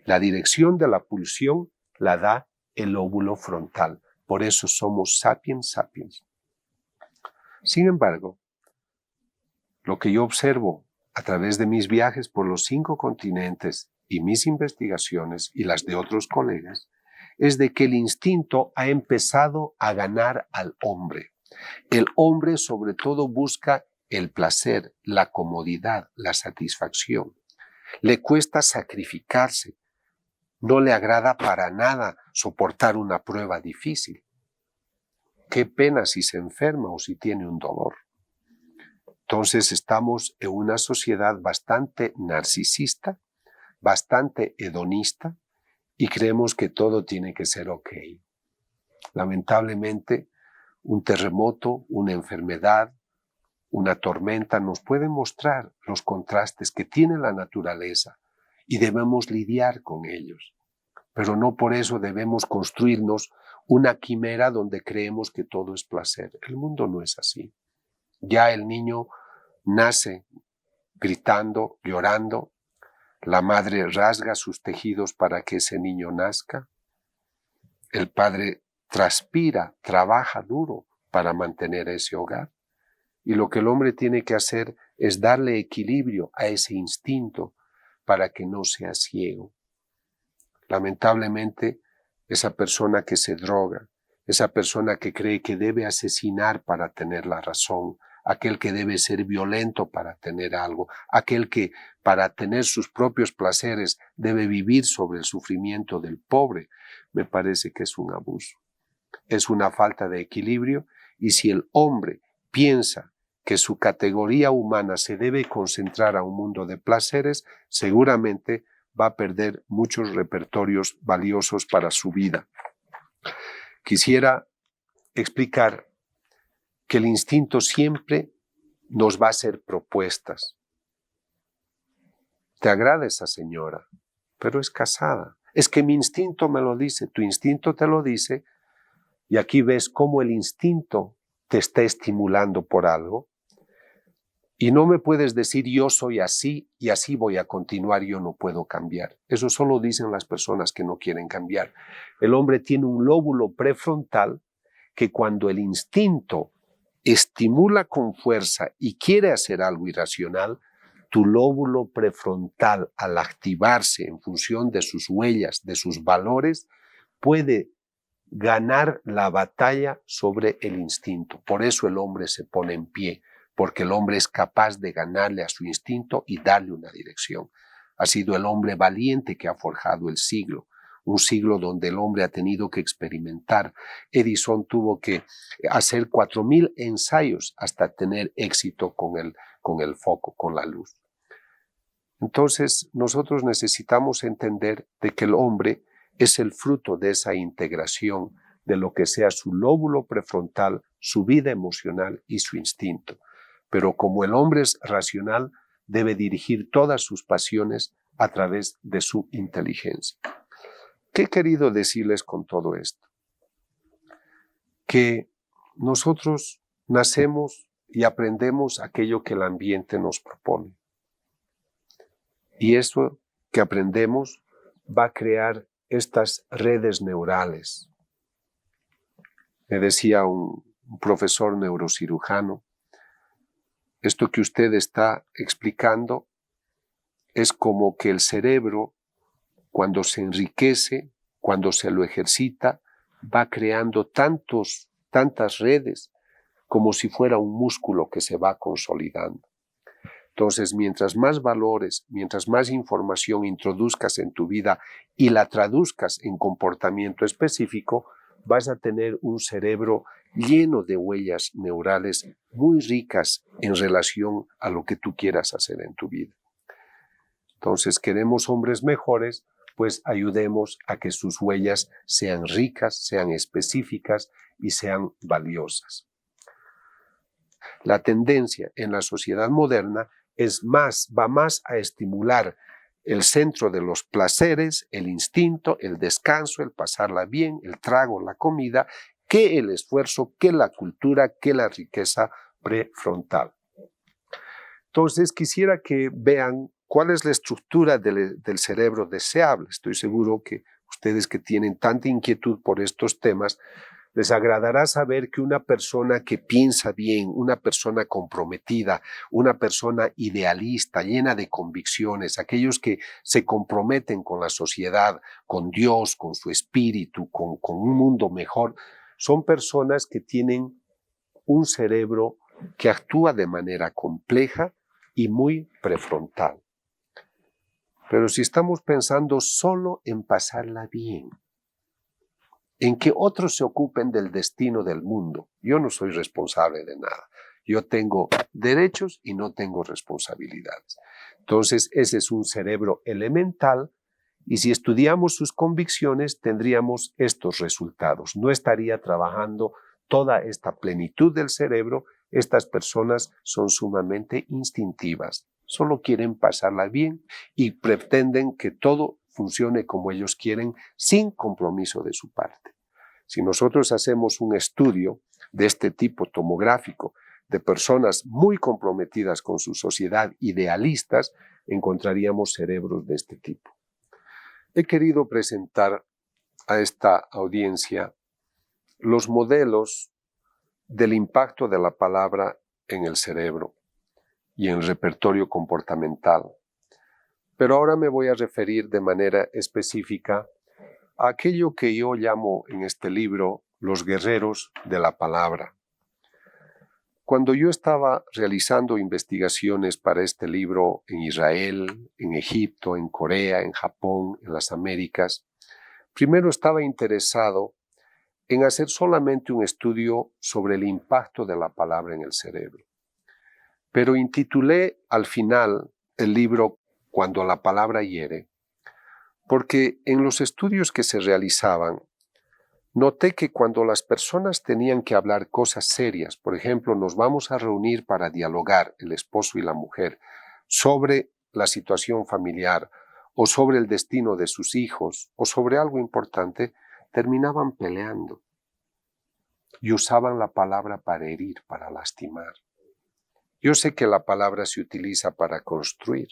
La dirección de la pulsión la da el lóbulo frontal. Por eso somos sapiens sapiens. Sin embargo, lo que yo observo a través de mis viajes por los 5 continentes y mis investigaciones y las de otros colegas, es de que el instinto ha empezado a ganar al hombre. El hombre sobre todo busca el placer, la comodidad, la satisfacción. Le cuesta sacrificarse. No le agrada para nada soportar una prueba difícil. Qué pena si se enferma o si tiene un dolor. Entonces estamos en una sociedad bastante narcisista, bastante hedonista, y creemos que todo tiene que ser ok. Lamentablemente, un terremoto, una enfermedad, una tormenta nos puede mostrar los contrastes que tiene la naturaleza y debemos lidiar con ellos. Pero no por eso debemos construirnos una quimera donde creemos que todo es placer. El mundo no es así. Ya el niño nace gritando, llorando. La madre rasga sus tejidos para que ese niño nazca. El padre transpira, trabaja duro para mantener ese hogar. Y lo que el hombre tiene que hacer es darle equilibrio a ese instinto para que no sea ciego. Lamentablemente, esa persona que se droga, esa persona que cree que debe asesinar para tener la razón, aquel que debe ser violento para tener algo, aquel que para tener sus propios placeres debe vivir sobre el sufrimiento del pobre, me parece que es un abuso. Es una falta de equilibrio y si el hombre piensa que su categoría humana se debe concentrar a un mundo de placeres, seguramente va a perder muchos repertorios valiosos para su vida. Quisiera explicar que el instinto siempre nos va a hacer propuestas. ¿Te agrada esa señora? Pero es casada. Es que mi instinto me lo dice, tu instinto te lo dice, y aquí ves cómo el instinto te está estimulando por algo. Y no me puedes decir yo soy así y así voy a continuar, yo no puedo cambiar. Eso solo dicen las personas que no quieren cambiar. El hombre tiene un lóbulo prefrontal que cuando el instinto estimula con fuerza y quiere hacer algo irracional, tu lóbulo prefrontal, al activarse en función de sus huellas, de sus valores, puede ganar la batalla sobre el instinto. Por eso el hombre se pone en pie, porque el hombre es capaz de ganarle a su instinto y darle una dirección. Ha sido el hombre valiente que ha forjado el siglo, un siglo donde el hombre ha tenido que experimentar. Edison tuvo que hacer 4,000 ensayos hasta tener éxito con el foco, con la luz. Entonces, nosotros necesitamos entender de que el hombre es el fruto de esa integración de lo que sea su lóbulo prefrontal, su vida emocional y su instinto. Pero como el hombre es racional, debe dirigir todas sus pasiones a través de su inteligencia. ¿Qué he querido decirles con todo esto? Que nosotros nacemos y aprendemos aquello que el ambiente nos propone. Y eso que aprendemos va a crear estas redes neurales. Me decía un profesor neurocirujano, esto que usted está explicando es como que el cerebro, cuando se enriquece, cuando se lo ejercita, va creando tantas redes como si fuera un músculo que se va consolidando. Entonces, mientras más valores, mientras más información introduzcas en tu vida y la traduzcas en comportamiento específico, vas a tener un cerebro lleno de huellas neurales muy ricas en relación a lo que tú quieras hacer en tu vida. Entonces, queremos hombres mejores, pues ayudemos a que sus huellas sean ricas, sean específicas y sean valiosas. La tendencia en la sociedad moderna va más a estimular el centro de los placeres, el instinto, el descanso, el pasarla bien, el trago, la comida, que el esfuerzo, que la cultura, que la riqueza prefrontal. Entonces quisiera que vean cuál es la estructura del cerebro deseable. Estoy seguro que ustedes que tienen tanta inquietud por estos temas, les agradará saber que una persona que piensa bien, una persona comprometida, una persona idealista, llena de convicciones, aquellos que se comprometen con la sociedad, con Dios, con su espíritu, con un mundo mejor, son personas que tienen un cerebro que actúa de manera compleja y muy prefrontal. Pero si estamos pensando solo en pasarla bien, en que otros se ocupen del destino del mundo, yo no soy responsable de nada. Yo tengo derechos y no tengo responsabilidades. Entonces, ese es un cerebro elemental y si estudiamos sus convicciones tendríamos estos resultados. No estaría trabajando toda esta plenitud del cerebro. Estas personas son sumamente instintivas. Solo quieren pasarla bien y pretenden que todo funcione como ellos quieren sin compromiso de su parte. Si nosotros hacemos un estudio de este tipo tomográfico de personas muy comprometidas con su sociedad, idealistas, encontraríamos cerebros de este tipo. He querido presentar a esta audiencia los modelos del impacto de la palabra en el cerebro y en el repertorio comportamental. Pero ahora me voy a referir de manera específica a aquello que yo llamo en este libro los guerreros de la palabra. Cuando yo estaba realizando investigaciones para este libro en Israel, en Egipto, en Corea, en Japón, en las Américas, primero estaba interesado en hacer solamente un estudio sobre el impacto de la palabra en el cerebro. Pero intitulé al final el libro Cuando la palabra hiere, porque en los estudios que se realizaban, noté que cuando las personas tenían que hablar cosas serias, por ejemplo, nos vamos a reunir para dialogar, el esposo y la mujer, sobre la situación familiar, o sobre el destino de sus hijos, o sobre algo importante, terminaban peleando y usaban la palabra para herir, para lastimar. Yo sé que la palabra se utiliza para construir,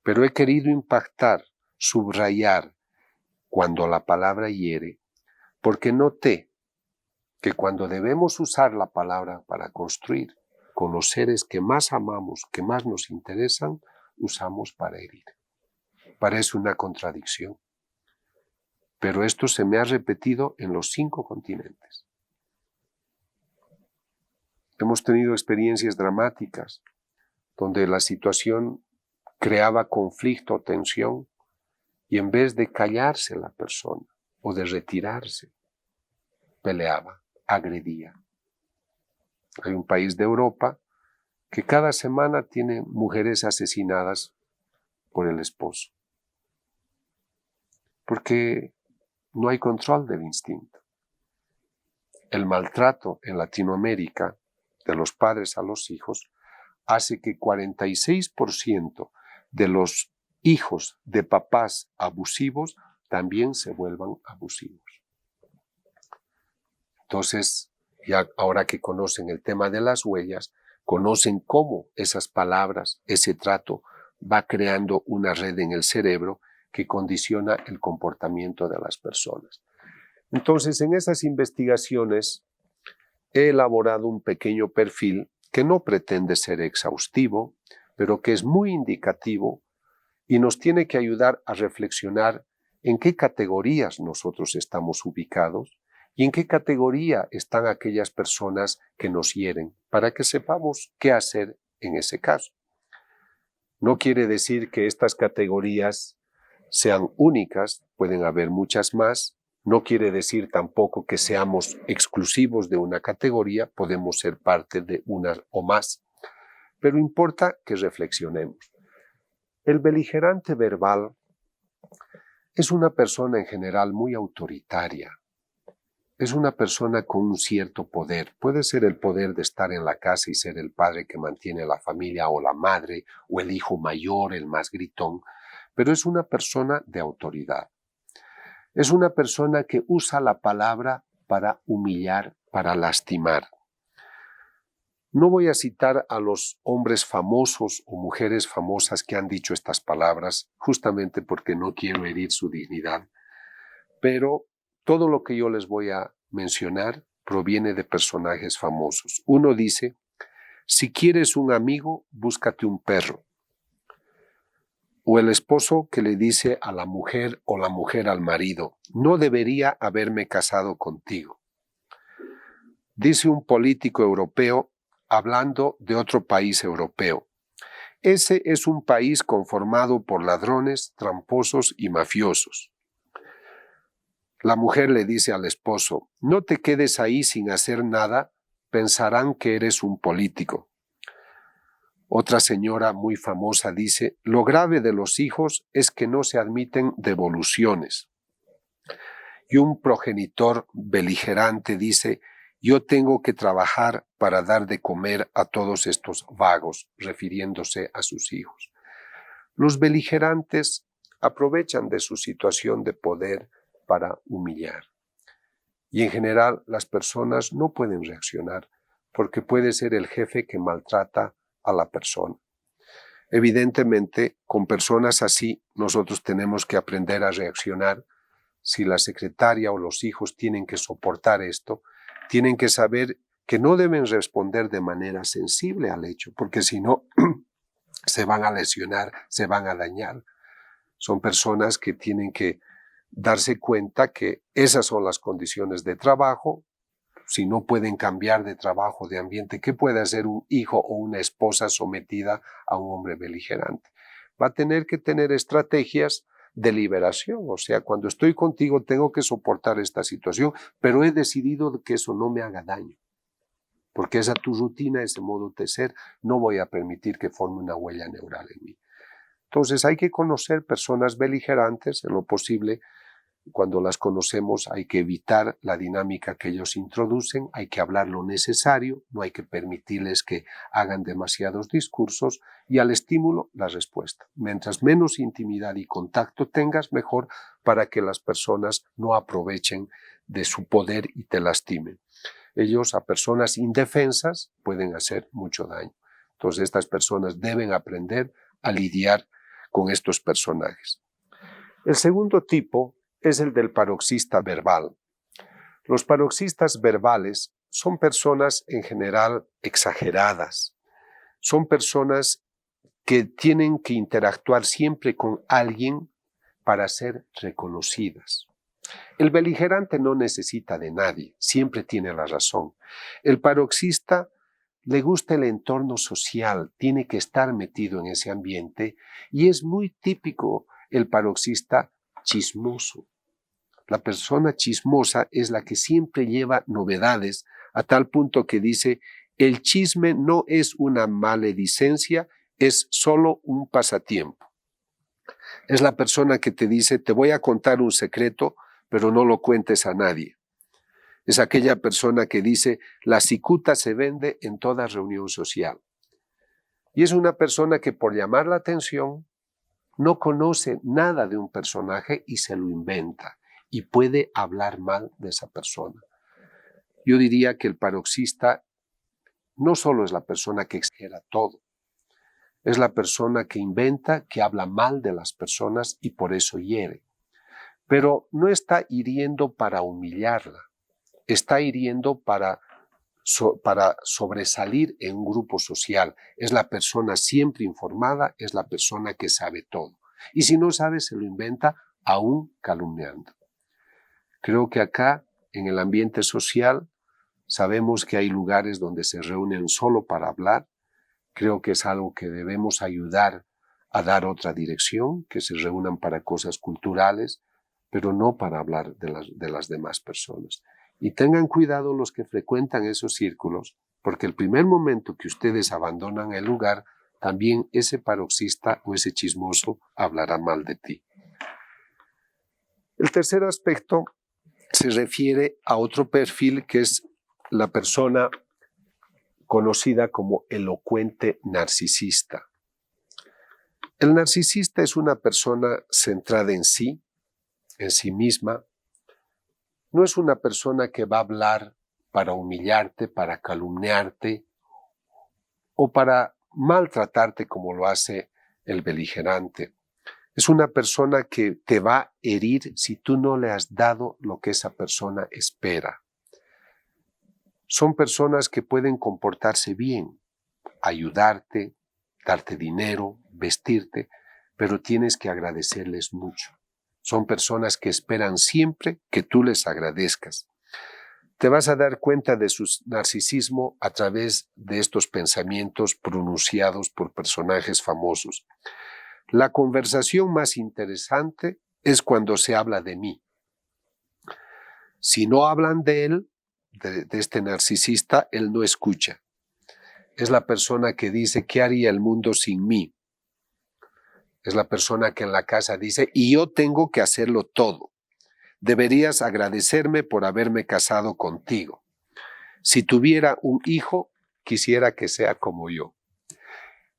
pero he querido impactar, subrayar, cuando la palabra hiere, porque noté que cuando debemos usar la palabra para construir con los seres que más amamos, que más nos interesan, usamos para herir. Parece una contradicción, pero esto se me ha repetido en los 5 continentes. Hemos tenido experiencias dramáticas donde la situación creaba conflicto o tensión y en vez de callarse la persona o de retirarse, peleaba, agredía. Hay un país de Europa que cada semana tiene mujeres asesinadas por el esposo, porque no hay control del instinto. El maltrato en Latinoamérica de los padres a los hijos hace que 46% de los hijos de papás abusivos también se vuelvan abusivos. Entonces, ya ahora que conocen el tema de las huellas, conocen cómo esas palabras, ese trato, va creando una red en el cerebro que condiciona el comportamiento de las personas. Entonces, en esas investigaciones he elaborado un pequeño perfil que no pretende ser exhaustivo, pero que es muy indicativo y nos tiene que ayudar a reflexionar en qué categorías nosotros estamos ubicados y en qué categoría están aquellas personas que nos hieren, para que sepamos qué hacer en ese caso. No quiere decir que estas categorías sean únicas, pueden haber muchas más. No quiere decir tampoco que seamos exclusivos de una categoría, podemos ser parte de una o más, pero importa que reflexionemos. El beligerante verbal es una persona en general muy autoritaria, es una persona con un cierto poder. Puede ser el poder de estar en la casa y ser el padre que mantiene la familia, o la madre, o el hijo mayor, el más gritón, pero es una persona de autoridad. Es una persona que usa la palabra para humillar, para lastimar. No voy a citar a los hombres famosos o mujeres famosas que han dicho estas palabras, justamente porque no quiero herir su dignidad, pero todo lo que yo les voy a mencionar proviene de personajes famosos. Uno dice: si quieres un amigo, búscate un perro. O el esposo que le dice a la mujer o la mujer al marido: no debería haberme casado contigo. Dice un político europeo hablando de otro país europeo: ese es un país conformado por ladrones, tramposos y mafiosos. La mujer le dice al esposo: no te quedes ahí sin hacer nada, pensarán que eres un político. Otra señora muy famosa dice: lo grave de los hijos es que no se admiten devoluciones. Y un progenitor beligerante dice: yo tengo que trabajar para dar de comer a todos estos vagos, refiriéndose a sus hijos. Los beligerantes aprovechan de su situación de poder para humillar. Y en general las personas no pueden reaccionar porque puede ser el jefe que maltrata a la persona. Evidentemente, con personas así, nosotros tenemos que aprender a reaccionar. Si la secretaria o los hijos tienen que soportar esto, tienen que saber que no deben responder de manera sensible al hecho, porque si no, se van a lesionar, se van a dañar. Son personas que tienen que darse cuenta que esas son las condiciones de trabajo. Si no pueden cambiar de trabajo, de ambiente, ¿qué puede hacer un hijo o una esposa sometida a un hombre beligerante? Va a tener que tener estrategias de liberación. O sea, cuando estoy contigo tengo que soportar esta situación, pero he decidido que eso no me haga daño. Porque esa tu rutina, ese modo de ser, no voy a permitir que forme una huella neural en mí. Entonces hay que conocer personas beligerantes en lo posible. Cuando las conocemos hay que evitar la dinámica que ellos introducen, hay que hablar lo necesario, no hay que permitirles que hagan demasiados discursos, y al estímulo la respuesta. Mientras menos intimidad y contacto tengas, mejor, para que las personas no aprovechen de su poder y te lastimen. Ellos a personas indefensas pueden hacer mucho daño. Entonces estas personas deben aprender a lidiar con estos personajes. El segundo tipo es el del paroxista verbal. Los paroxistas verbales son personas en general exageradas. Son personas que tienen que interactuar siempre con alguien para ser reconocidas. El beligerante no necesita de nadie, siempre tiene la razón. El paroxista le gusta el entorno social, tiene que estar metido en ese ambiente y es muy típico el paroxista chismoso. La persona chismosa es la que siempre lleva novedades a tal punto que dice, el chisme no es una maledicencia, es solo un pasatiempo. Es la persona que te dice, te voy a contar un secreto, pero no lo cuentes a nadie. Es aquella persona que dice, la cicuta se vende en toda reunión social. Y es una persona que por llamar la atención no conoce nada de un personaje y se lo inventa y puede hablar mal de esa persona. Yo diría que el paroxista no solo es la persona que exagera todo, es la persona que inventa, que habla mal de las personas y por eso hiere. Pero no está hiriendo para humillarla, está hiriendo para sobresalir en un grupo social. Es la persona siempre informada, es la persona que sabe todo. Y si no sabe, se lo inventa aún calumniando. Creo que acá, en el ambiente social, sabemos que hay lugares donde se reúnen solo para hablar. Creo que es algo que debemos ayudar a dar otra dirección, que se reúnan para cosas culturales, pero no para hablar de las demás personas. Y tengan cuidado los que frecuentan esos círculos, porque el primer momento que ustedes abandonan el lugar, también ese paroxista o ese chismoso hablará mal de ti. El tercer aspecto se refiere a otro perfil que es la persona conocida como elocuente narcisista. El narcisista es una persona centrada en sí misma. No es una persona que va a hablar para humillarte, para calumniarte o para maltratarte como lo hace el beligerante. Es una persona que te va a herir si tú no le has dado lo que esa persona espera. Son personas que pueden comportarse bien, ayudarte, darte dinero, vestirte, pero tienes que agradecerles mucho. Son personas que esperan siempre que tú les agradezcas. Te vas a dar cuenta de su narcisismo a través de estos pensamientos pronunciados por personajes famosos. La conversación más interesante es cuando se habla de mí. Si no hablan de él, de este narcisista, él no escucha. Es la persona que dice, ¿qué haría el mundo sin mí? Es la persona que en la casa dice, y yo tengo que hacerlo todo. Deberías agradecerme por haberme casado contigo. Si tuviera un hijo, quisiera que sea como yo.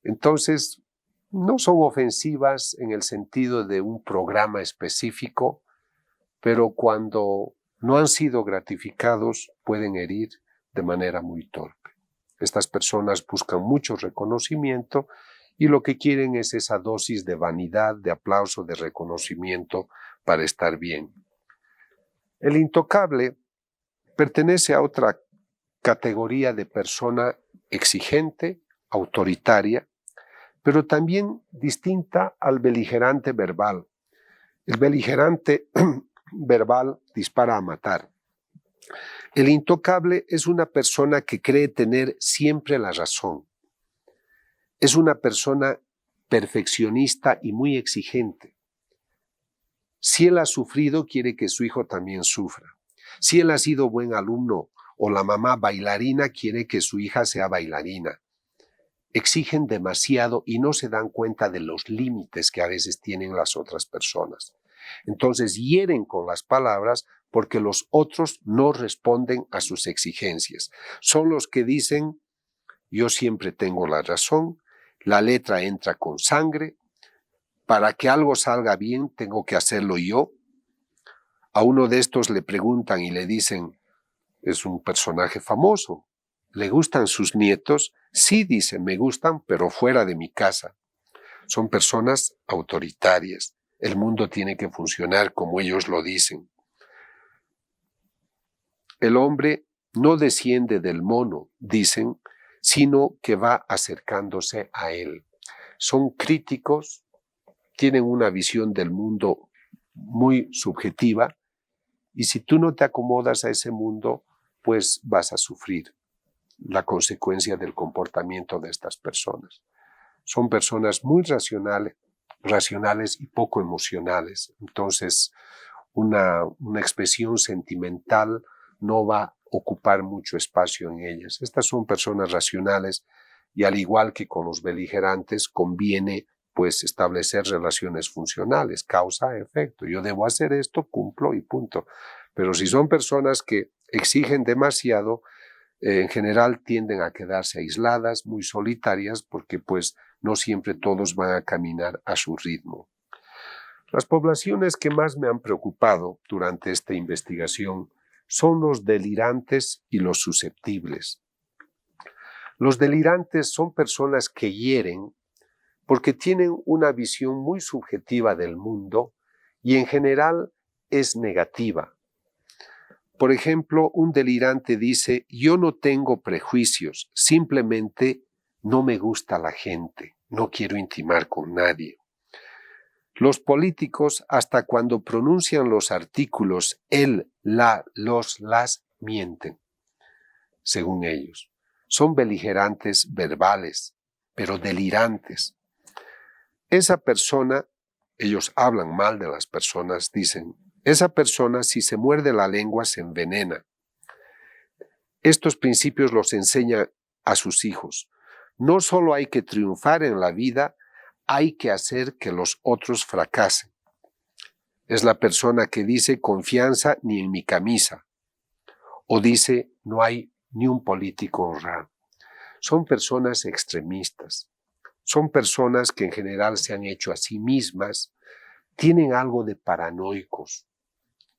Entonces, no son ofensivas en el sentido de un programa específico, pero cuando no han sido gratificados, pueden herir de manera muy torpe. Estas personas buscan mucho reconocimiento y lo que quieren es esa dosis de vanidad, de aplauso, de reconocimiento para estar bien. El intocable pertenece a otra categoría de persona exigente, autoritaria, pero también distinta al beligerante verbal. El beligerante verbal dispara a matar. El intocable es una persona que cree tener siempre la razón. Es una persona perfeccionista y muy exigente. Si él ha sufrido, quiere que su hijo también sufra. Si él ha sido buen alumno o la mamá bailarina, quiere que su hija sea bailarina. Exigen demasiado y no se dan cuenta de los límites que a veces tienen las otras personas. Entonces hieren con las palabras porque los otros no responden a sus exigencias. Son los que dicen, yo siempre tengo la razón, la letra entra con sangre, para que algo salga bien tengo que hacerlo yo. A uno de estos le preguntan y le dicen, es un personaje famoso, ¿le gustan sus nietos? Sí, dice, me gustan, pero fuera de mi casa. Son personas autoritarias. El mundo tiene que funcionar como ellos lo dicen. El hombre no desciende del mono, dicen, sino que va acercándose a él. Son críticos, tienen una visión del mundo muy subjetiva, y si tú no te acomodas a ese mundo, pues vas a sufrir la consecuencia del comportamiento de estas personas. Son personas muy racionales y poco emocionales. Entonces, una expresión sentimental no va a ocupar mucho espacio en ellas. Estas son personas racionales y, al igual que con los beligerantes, conviene pues establecer relaciones funcionales, causa-efecto. Yo debo hacer esto, cumplo y punto. Pero si son personas que exigen demasiado, en general tienden a quedarse aisladas, muy solitarias, porque pues no siempre todos van a caminar a su ritmo. Las poblaciones que más me han preocupado durante esta investigación son los delirantes y los susceptibles. Los delirantes son personas que hieren porque tienen una visión muy subjetiva del mundo y en general es negativa. Por ejemplo, un delirante dice: yo no tengo prejuicios, simplemente no me gusta la gente, no quiero intimar con nadie. Los políticos, hasta cuando pronuncian los artículos él, la, los, las, mienten, según ellos. Son beligerantes verbales, pero delirantes. Esa persona, ellos hablan mal de las personas, dicen: esa persona, si se muerde la lengua, se envenena. Estos principios los enseña a sus hijos. No solo hay que triunfar en la vida, hay que hacer que los otros fracasen. Es la persona que dice: confianza ni en mi camisa. O dice: no hay ni un político honrado. Son personas extremistas. Son personas que en general se han hecho a sí mismas. Tienen algo de paranoicos.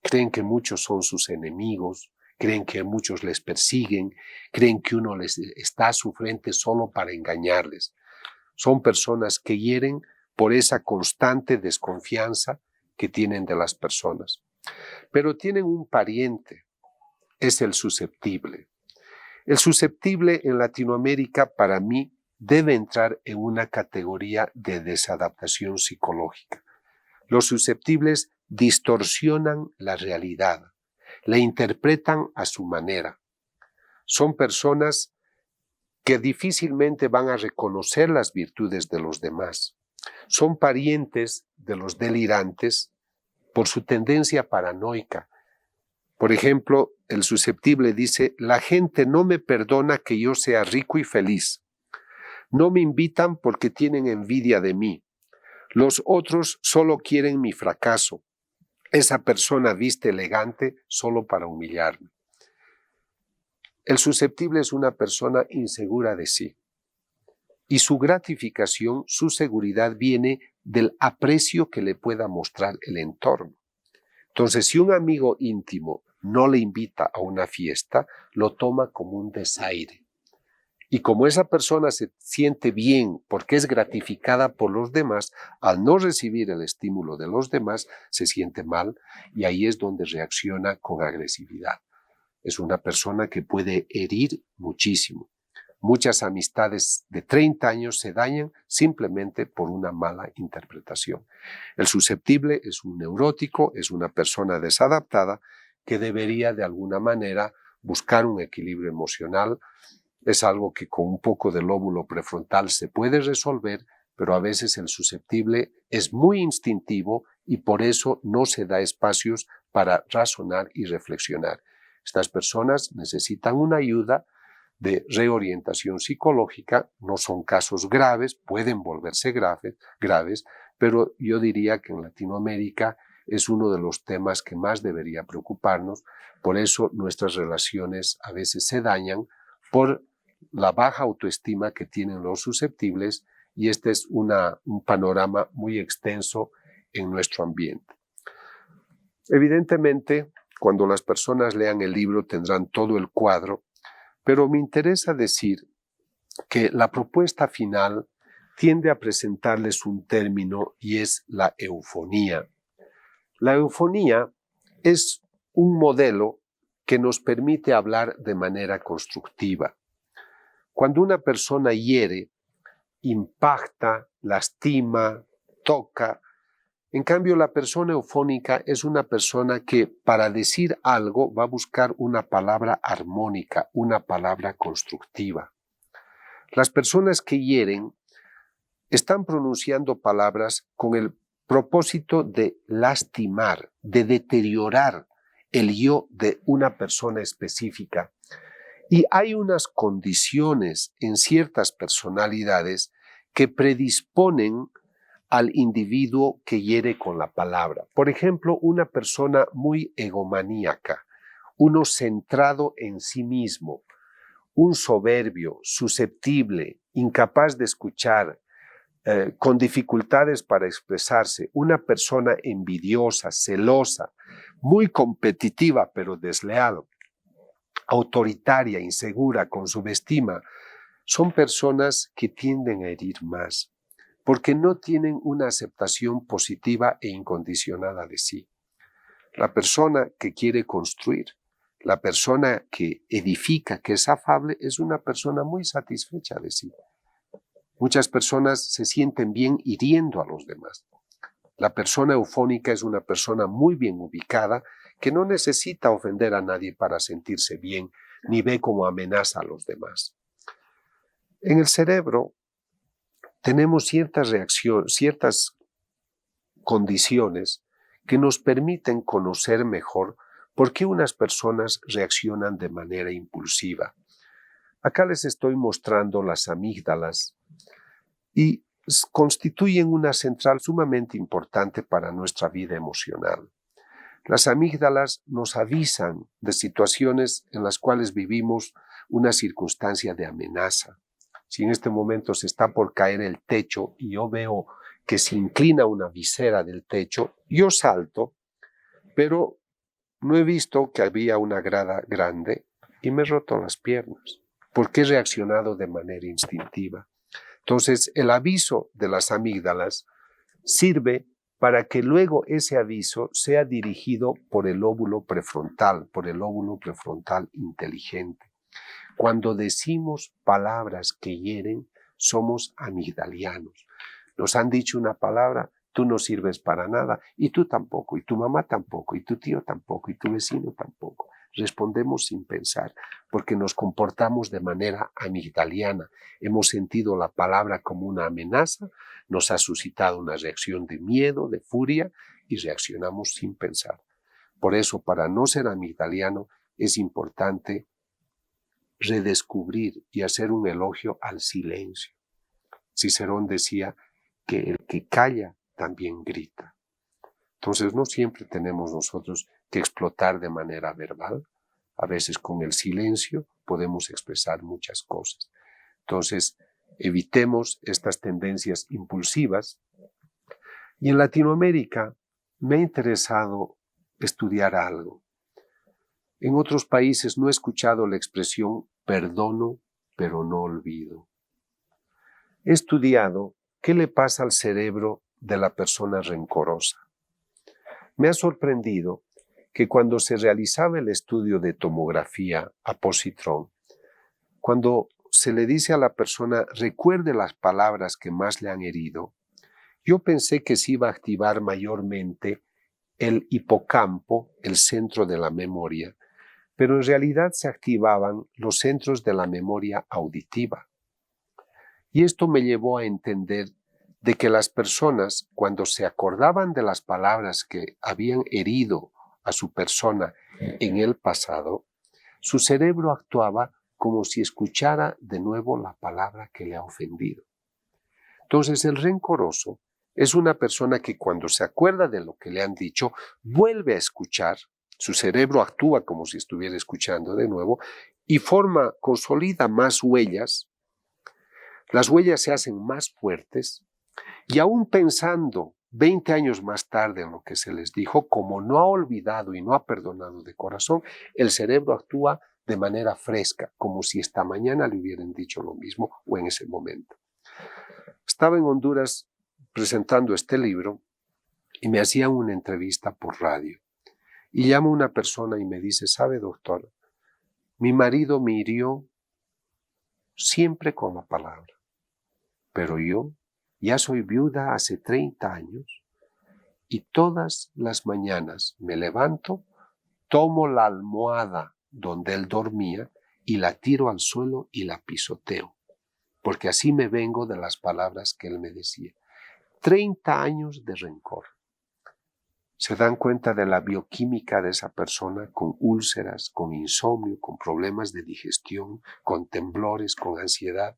Creen que muchos son sus enemigos, creen que muchos les persiguen, creen que uno les está a su frente solo para engañarles. Son personas que hieren por esa constante desconfianza que tienen de las personas. Pero tienen un pariente, es el susceptible. El susceptible en Latinoamérica, para mí, debe entrar en una categoría de desadaptación psicológica. Los susceptibles distorsionan la realidad, la interpretan a su manera. Son personas que difícilmente van a reconocer las virtudes de los demás. Son parientes de los delirantes por su tendencia paranoica. Por ejemplo, el susceptible dice: la gente no me perdona que yo sea rico y feliz. No me invitan porque tienen envidia de mí. Los otros solo quieren mi fracaso. Esa persona viste elegante solo para humillarme. El susceptible es una persona insegura de sí. Y su gratificación, su seguridad viene del aprecio que le pueda mostrar el entorno. Entonces, si un amigo íntimo no le invita a una fiesta, lo toma como un desaire. Y como esa persona se siente bien porque es gratificada por los demás, al no recibir el estímulo de los demás, se siente mal y ahí es donde reacciona con agresividad. Es una persona que puede herir muchísimo. Muchas amistades de 30 años se dañan simplemente por una mala interpretación. El susceptible es un neurótico, es una persona desadaptada que debería de alguna manera buscar un equilibrio emocional. Es algo que con un poco de lóbulo prefrontal se puede resolver, pero a veces el susceptible es muy instintivo y por eso no se da espacios para razonar y reflexionar. Estas personas necesitan una ayuda de reorientación psicológica. No son casos graves, pueden volverse graves, pero yo diría que en Latinoamérica es uno de los temas que más debería preocuparnos. Por eso nuestras relaciones a veces se dañan por la baja autoestima que tienen los susceptibles, y este es un panorama muy extenso en nuestro ambiente. Evidentemente, cuando las personas lean el libro tendrán todo el cuadro, pero me interesa decir que la propuesta final tiende a presentarles un término y es la eufonía. La eufonía es un modelo que nos permite hablar de manera constructiva. Cuando una persona hiere, impacta, lastima, toca. En cambio, la persona eufónica es una persona que para decir algo va a buscar una palabra armónica, una palabra constructiva. Las personas que hieren están pronunciando palabras con el propósito de lastimar, de deteriorar el yo de una persona específica. Y hay unas condiciones en ciertas personalidades que predisponen al individuo que hiere con la palabra. Por ejemplo, una persona muy egomaníaca, uno centrado en sí mismo, un soberbio, susceptible, incapaz de escuchar, con dificultades para expresarse, una persona envidiosa, celosa, muy competitiva pero desleal, autoritaria, insegura, con subestima, son personas que tienden a herir más, porque no tienen una aceptación positiva e incondicionada de sí. La persona que quiere construir, la persona que edifica, que es afable, es una persona muy satisfecha de sí. Muchas personas se sienten bien hiriendo a los demás. La persona eufónica es una persona muy bien ubicada que no necesita ofender a nadie para sentirse bien, ni ve como amenaza a los demás. En el cerebro tenemos ciertas condiciones que nos permiten conocer mejor por qué unas personas reaccionan de manera impulsiva. Acá les estoy mostrando las amígdalas y constituyen una central sumamente importante para nuestra vida emocional. Las amígdalas nos avisan de situaciones en las cuales vivimos una circunstancia de amenaza. Si en este momento se está por caer el techo y yo veo que se inclina una visera del techo, yo salto, pero no he visto que había una grada grande y me he roto las piernas, porque he reaccionado de manera instintiva. Entonces, el aviso de las amígdalas sirve para que luego ese aviso sea dirigido por el lóbulo prefrontal inteligente. Cuando decimos palabras que hieren, somos amigdalianos. Nos han dicho una palabra, tú no sirves para nada, y tú tampoco, y tu mamá tampoco, y tu tío tampoco, y tu vecino tampoco. Respondemos sin pensar, porque nos comportamos de manera amigdaliana. Hemos sentido la palabra como una amenaza, nos ha suscitado una reacción de miedo, de furia, y reaccionamos sin pensar. Por eso, para no ser amigdaliano, es importante redescubrir y hacer un elogio al silencio. Cicerón decía que el que calla también grita. Entonces no siempre tenemos nosotros que explotar de manera verbal. A veces con el silencio podemos expresar muchas cosas. Entonces evitemos estas tendencias impulsivas. Y en Latinoamérica me ha interesado estudiar algo. En otros países no he escuchado la expresión perdono, pero no olvido. He estudiado qué le pasa al cerebro de la persona rencorosa. Me ha sorprendido que cuando se realizaba el estudio de tomografía a positrón, cuando se le dice a la persona recuerde las palabras que más le han herido, yo pensé que se iba a activar mayormente el hipocampo, el centro de la memoria, pero en realidad se activaban los centros de la memoria auditiva. Y esto me llevó a entender de que las personas, cuando se acordaban de las palabras que habían herido a su persona en el pasado, su cerebro actuaba como si escuchara de nuevo la palabra que le ha ofendido. Entonces, el rencoroso es una persona que cuando se acuerda de lo que le han dicho, vuelve a escuchar, su cerebro actúa como si estuviera escuchando de nuevo y consolida más huellas. Las huellas se hacen más fuertes y aún pensando 20 años más tarde en lo que se les dijo, como no ha olvidado y no ha perdonado de corazón, el cerebro actúa de manera fresca, como si esta mañana le hubieran dicho lo mismo o en ese momento. Estaba en Honduras presentando este libro y me hacían una entrevista por radio. Y llamo a una persona y me dice, ¿sabe, doctor? Mi marido me hirió siempre con la palabra, pero yo ya soy viuda hace 30 años y todas las mañanas me levanto, tomo la almohada donde él dormía y la tiro al suelo y la pisoteo, porque así me vengo de las palabras que él me decía. 30 años de rencor. Se dan cuenta de la bioquímica de esa persona con úlceras, con insomnio, con problemas de digestión, con temblores, con ansiedad,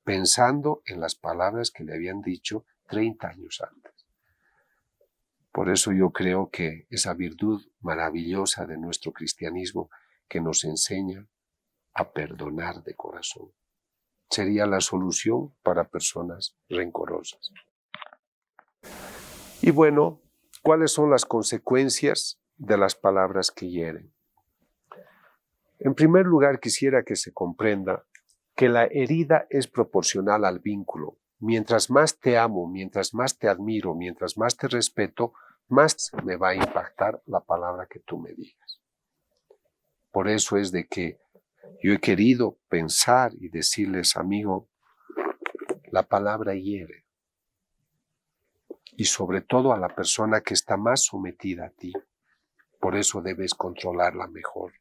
pensando en las palabras que le habían dicho 30 años antes. Por eso yo creo que esa virtud maravillosa de nuestro cristianismo que nos enseña a perdonar de corazón sería la solución para personas rencorosas. Y bueno, ¿cuáles son las consecuencias de las palabras que hieren? En primer lugar, quisiera que se comprenda que la herida es proporcional al vínculo. Mientras más te amo, mientras más te admiro, mientras más te respeto, más me va a impactar la palabra que tú me digas. Por eso es de que yo he querido pensar y decirles, amigo, la palabra hiere. Y sobre todo a la persona que está más sometida a ti. Por eso debes controlarla mejor.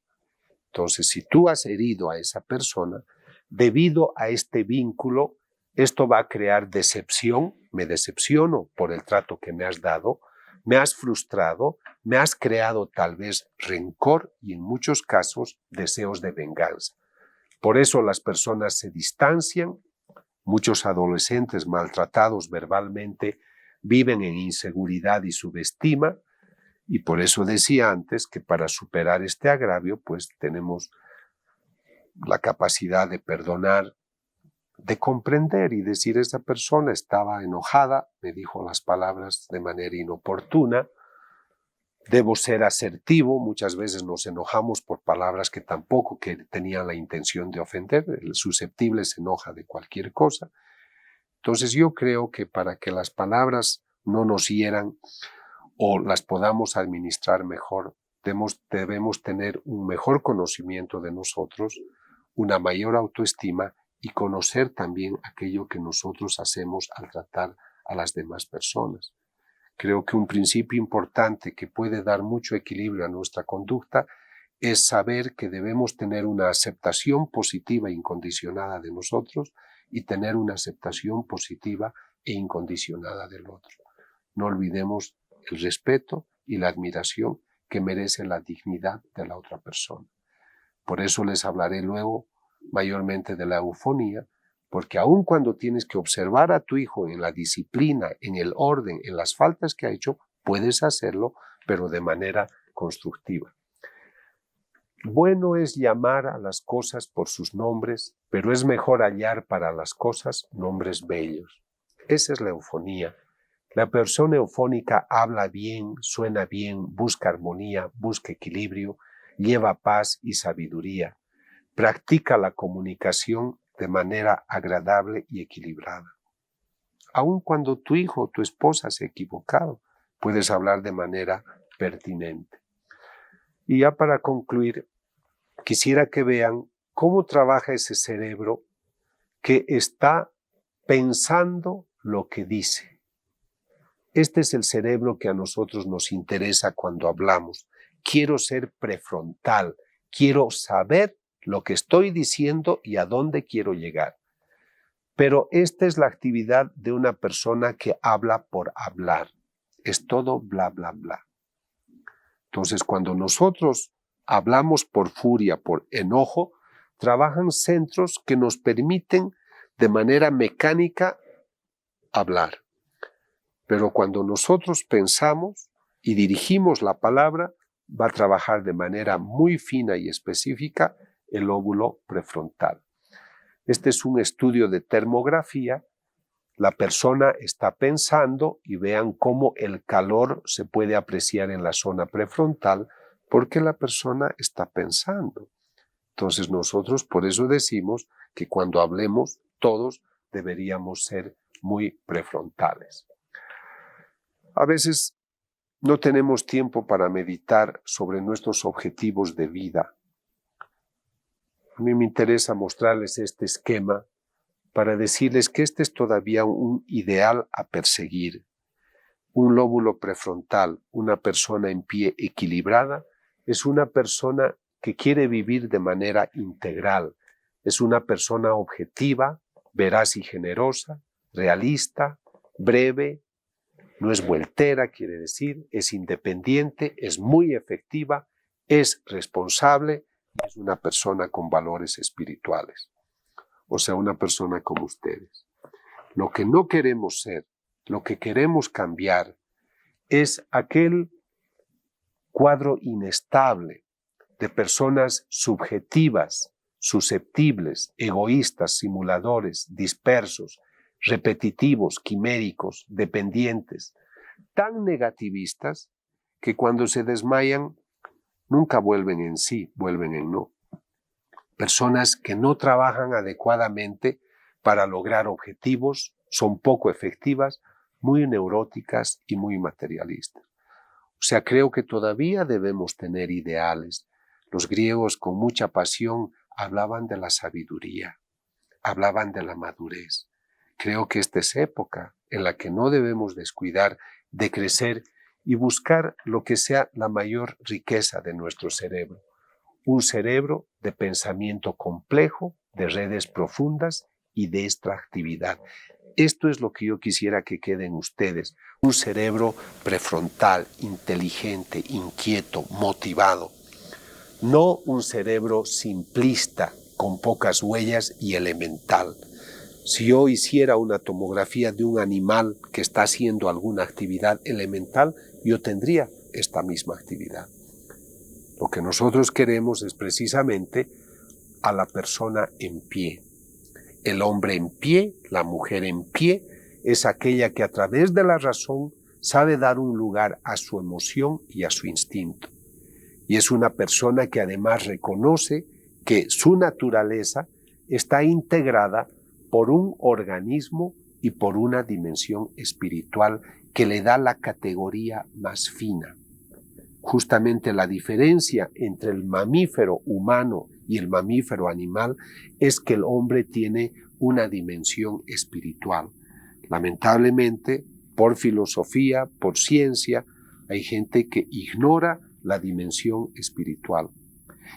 Entonces, si tú has herido a esa persona, debido a este vínculo, esto va a crear decepción. Me decepciono por el trato que me has dado, me has frustrado, me has creado tal vez rencor y en muchos casos deseos de venganza. Por eso las personas se distancian. Muchos adolescentes maltratados verbalmente viven en inseguridad y subestima. Y por eso decía antes que para superar este agravio, pues tenemos la capacidad de perdonar, de comprender y decir, esta persona estaba enojada, me dijo las palabras de manera inoportuna, debo ser asertivo, muchas veces nos enojamos por palabras que tampoco que tenían la intención de ofender, el susceptible se enoja de cualquier cosa. Entonces yo creo que para que las palabras no nos hieran, o las podamos administrar mejor, debemos tener un mejor conocimiento de nosotros, una mayor autoestima y conocer también aquello que nosotros hacemos al tratar a las demás personas. Creo que un principio importante que puede dar mucho equilibrio a nuestra conducta es saber que debemos tener una aceptación positiva e incondicionada de nosotros y tener una aceptación positiva e incondicionada del otro. No olvidemos el respeto y la admiración que merece la dignidad de la otra persona. Por eso les hablaré luego mayormente de la eufonía, porque aun cuando tienes que observar a tu hijo en la disciplina, en el orden, en las faltas que ha hecho, puedes hacerlo, pero de manera constructiva. Bueno es llamar a las cosas por sus nombres, pero es mejor hallar para las cosas nombres bellos. Esa es la eufonía. La persona eufónica habla bien, suena bien, busca armonía, busca equilibrio, lleva paz y sabiduría, practica la comunicación de manera agradable y equilibrada. Aun cuando tu hijo o tu esposa se ha equivocado, puedes hablar de manera pertinente. Y ya para concluir, quisiera que vean cómo trabaja ese cerebro que está pensando lo que dice. Este es el cerebro que a nosotros nos interesa cuando hablamos. Quiero ser prefrontal, quiero saber lo que estoy diciendo y a dónde quiero llegar. Pero esta es la actividad de una persona que habla por hablar. Es todo bla, bla, bla. Entonces, cuando nosotros hablamos por furia, por enojo, trabajan centros que nos permiten de manera mecánica hablar. Pero cuando nosotros pensamos y dirigimos la palabra, va a trabajar de manera muy fina y específica el lóbulo prefrontal. Este es un estudio de termografía. La persona está pensando y vean cómo el calor se puede apreciar en la zona prefrontal porque la persona está pensando. Entonces nosotros por eso decimos que cuando hablemos todos deberíamos ser muy prefrontales. A veces no tenemos tiempo para meditar sobre nuestros objetivos de vida. A mí me interesa mostrarles este esquema para decirles que este es todavía un ideal a perseguir. Un lóbulo prefrontal, una persona en pie equilibrada, es una persona que quiere vivir de manera integral. Es una persona objetiva, veraz y generosa, realista, breve, no es vueltera, quiere decir, es independiente, es muy efectiva, es responsable y es una persona con valores espirituales. O sea, una persona como ustedes. Lo que no queremos ser, lo que queremos cambiar, es aquel cuadro inestable de personas subjetivas, susceptibles, egoístas, simuladores, dispersos, repetitivos, quiméricos, dependientes, tan negativistas que cuando se desmayan nunca vuelven en sí, vuelven en no. Personas que no trabajan adecuadamente para lograr objetivos, son poco efectivas, muy neuróticas y muy materialistas. O sea, creo que todavía debemos tener ideales. Los griegos con mucha pasión hablaban de la sabiduría, hablaban de la madurez. Creo que esta es época en la que no debemos descuidar de crecer y buscar lo que sea la mayor riqueza de nuestro cerebro. Un cerebro de pensamiento complejo, de redes profundas y de extractividad. Esto es lo que yo quisiera que queden ustedes. Un cerebro prefrontal, inteligente, inquieto, motivado. No un cerebro simplista, con pocas huellas y elemental. Si yo hiciera una tomografía de un animal que está haciendo alguna actividad elemental, yo tendría esta misma actividad. Lo que nosotros queremos es precisamente a la persona en pie. El hombre en pie, la mujer en pie, es aquella que a través de la razón sabe dar un lugar a su emoción y a su instinto. Y es una persona que además reconoce que su naturaleza está integrada por un organismo y por una dimensión espiritual que le da la categoría más fina. Justamente la diferencia entre el mamífero humano y el mamífero animal es que el hombre tiene una dimensión espiritual. Lamentablemente, por filosofía, por ciencia, hay gente que ignora la dimensión espiritual.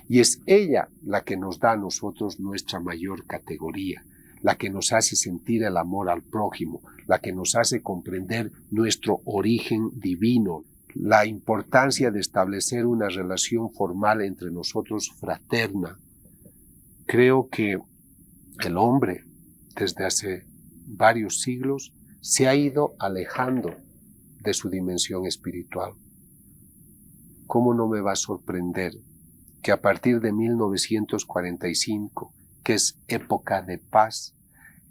Y es ella la que nos da a nosotros nuestra mayor categoría, la que nos hace sentir el amor al prójimo, la que nos hace comprender nuestro origen divino, la importancia de establecer una relación formal entre nosotros fraterna. Creo que el hombre, desde hace varios siglos, se ha ido alejando de su dimensión espiritual. ¿Cómo no me va a sorprender que a partir de 1945, que es época de paz,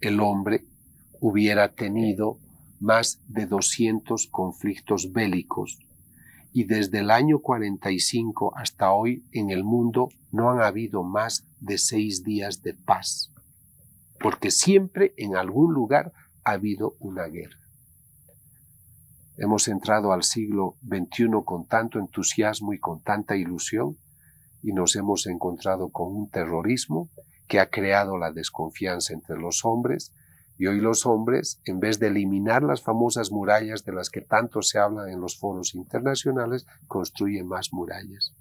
el hombre hubiera tenido más de 200 conflictos bélicos y desde el año 45 hasta hoy en el mundo no han habido más de 6 días de paz, porque siempre en algún lugar ha habido una guerra. Hemos entrado al siglo XXI con tanto entusiasmo y con tanta ilusión y nos hemos encontrado con un terrorismo que ha creado la desconfianza entre los hombres. Y hoy los hombres, en vez de eliminar las famosas murallas de las que tanto se habla en los foros internacionales, construyen más murallas.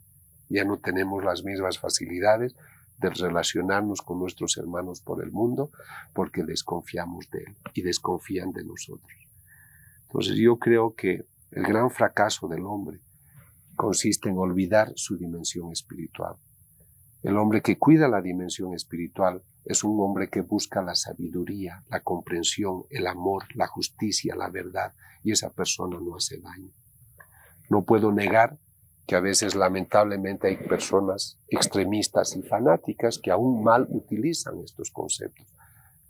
Ya no tenemos las mismas facilidades de relacionarnos con nuestros hermanos por el mundo porque desconfiamos de él y desconfían de nosotros. Entonces yo creo que el gran fracaso del hombre consiste en olvidar su dimensión espiritual. El hombre que cuida la dimensión espiritual es un hombre que busca la sabiduría, la comprensión, el amor, la justicia, la verdad, y esa persona no hace daño. No puedo negar que a veces lamentablemente hay personas extremistas y fanáticas que aún mal utilizan estos conceptos,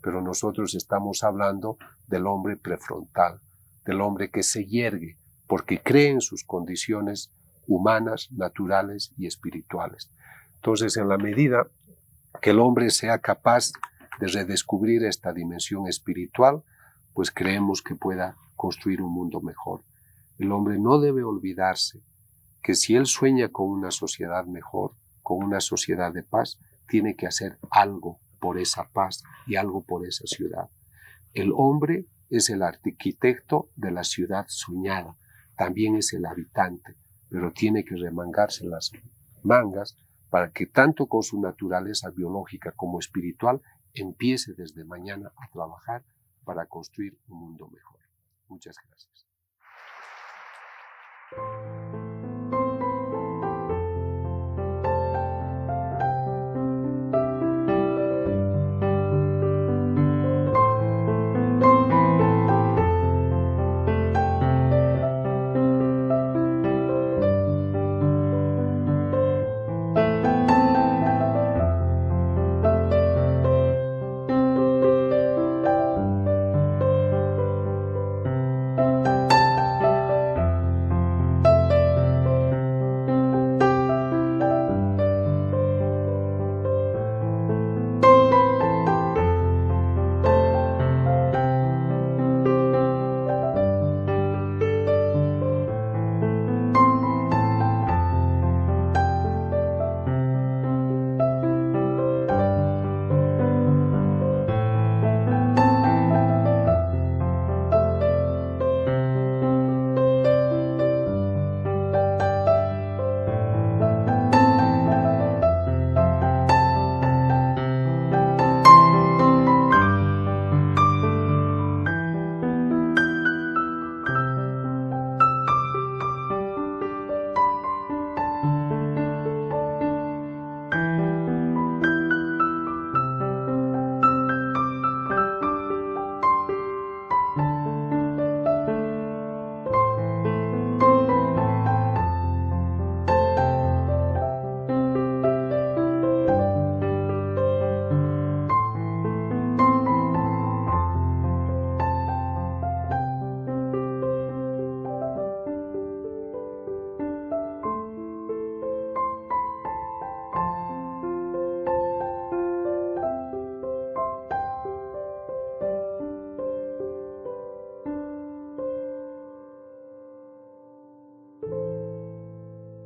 pero nosotros estamos hablando del hombre prefrontal, del hombre que se yergue porque cree en sus condiciones humanas, naturales y espirituales. Entonces, en la medida que el hombre sea capaz de redescubrir esta dimensión espiritual, pues creemos que pueda construir un mundo mejor. El hombre no debe olvidarse que si él sueña con una sociedad mejor, con una sociedad de paz, tiene que hacer algo por esa paz y algo por esa ciudad. El hombre es el arquitecto de la ciudad soñada, también es el habitante, pero tiene que remangarse las mangas para que tanto con su naturaleza biológica como espiritual empiece desde mañana a trabajar para construir un mundo mejor. Muchas gracias.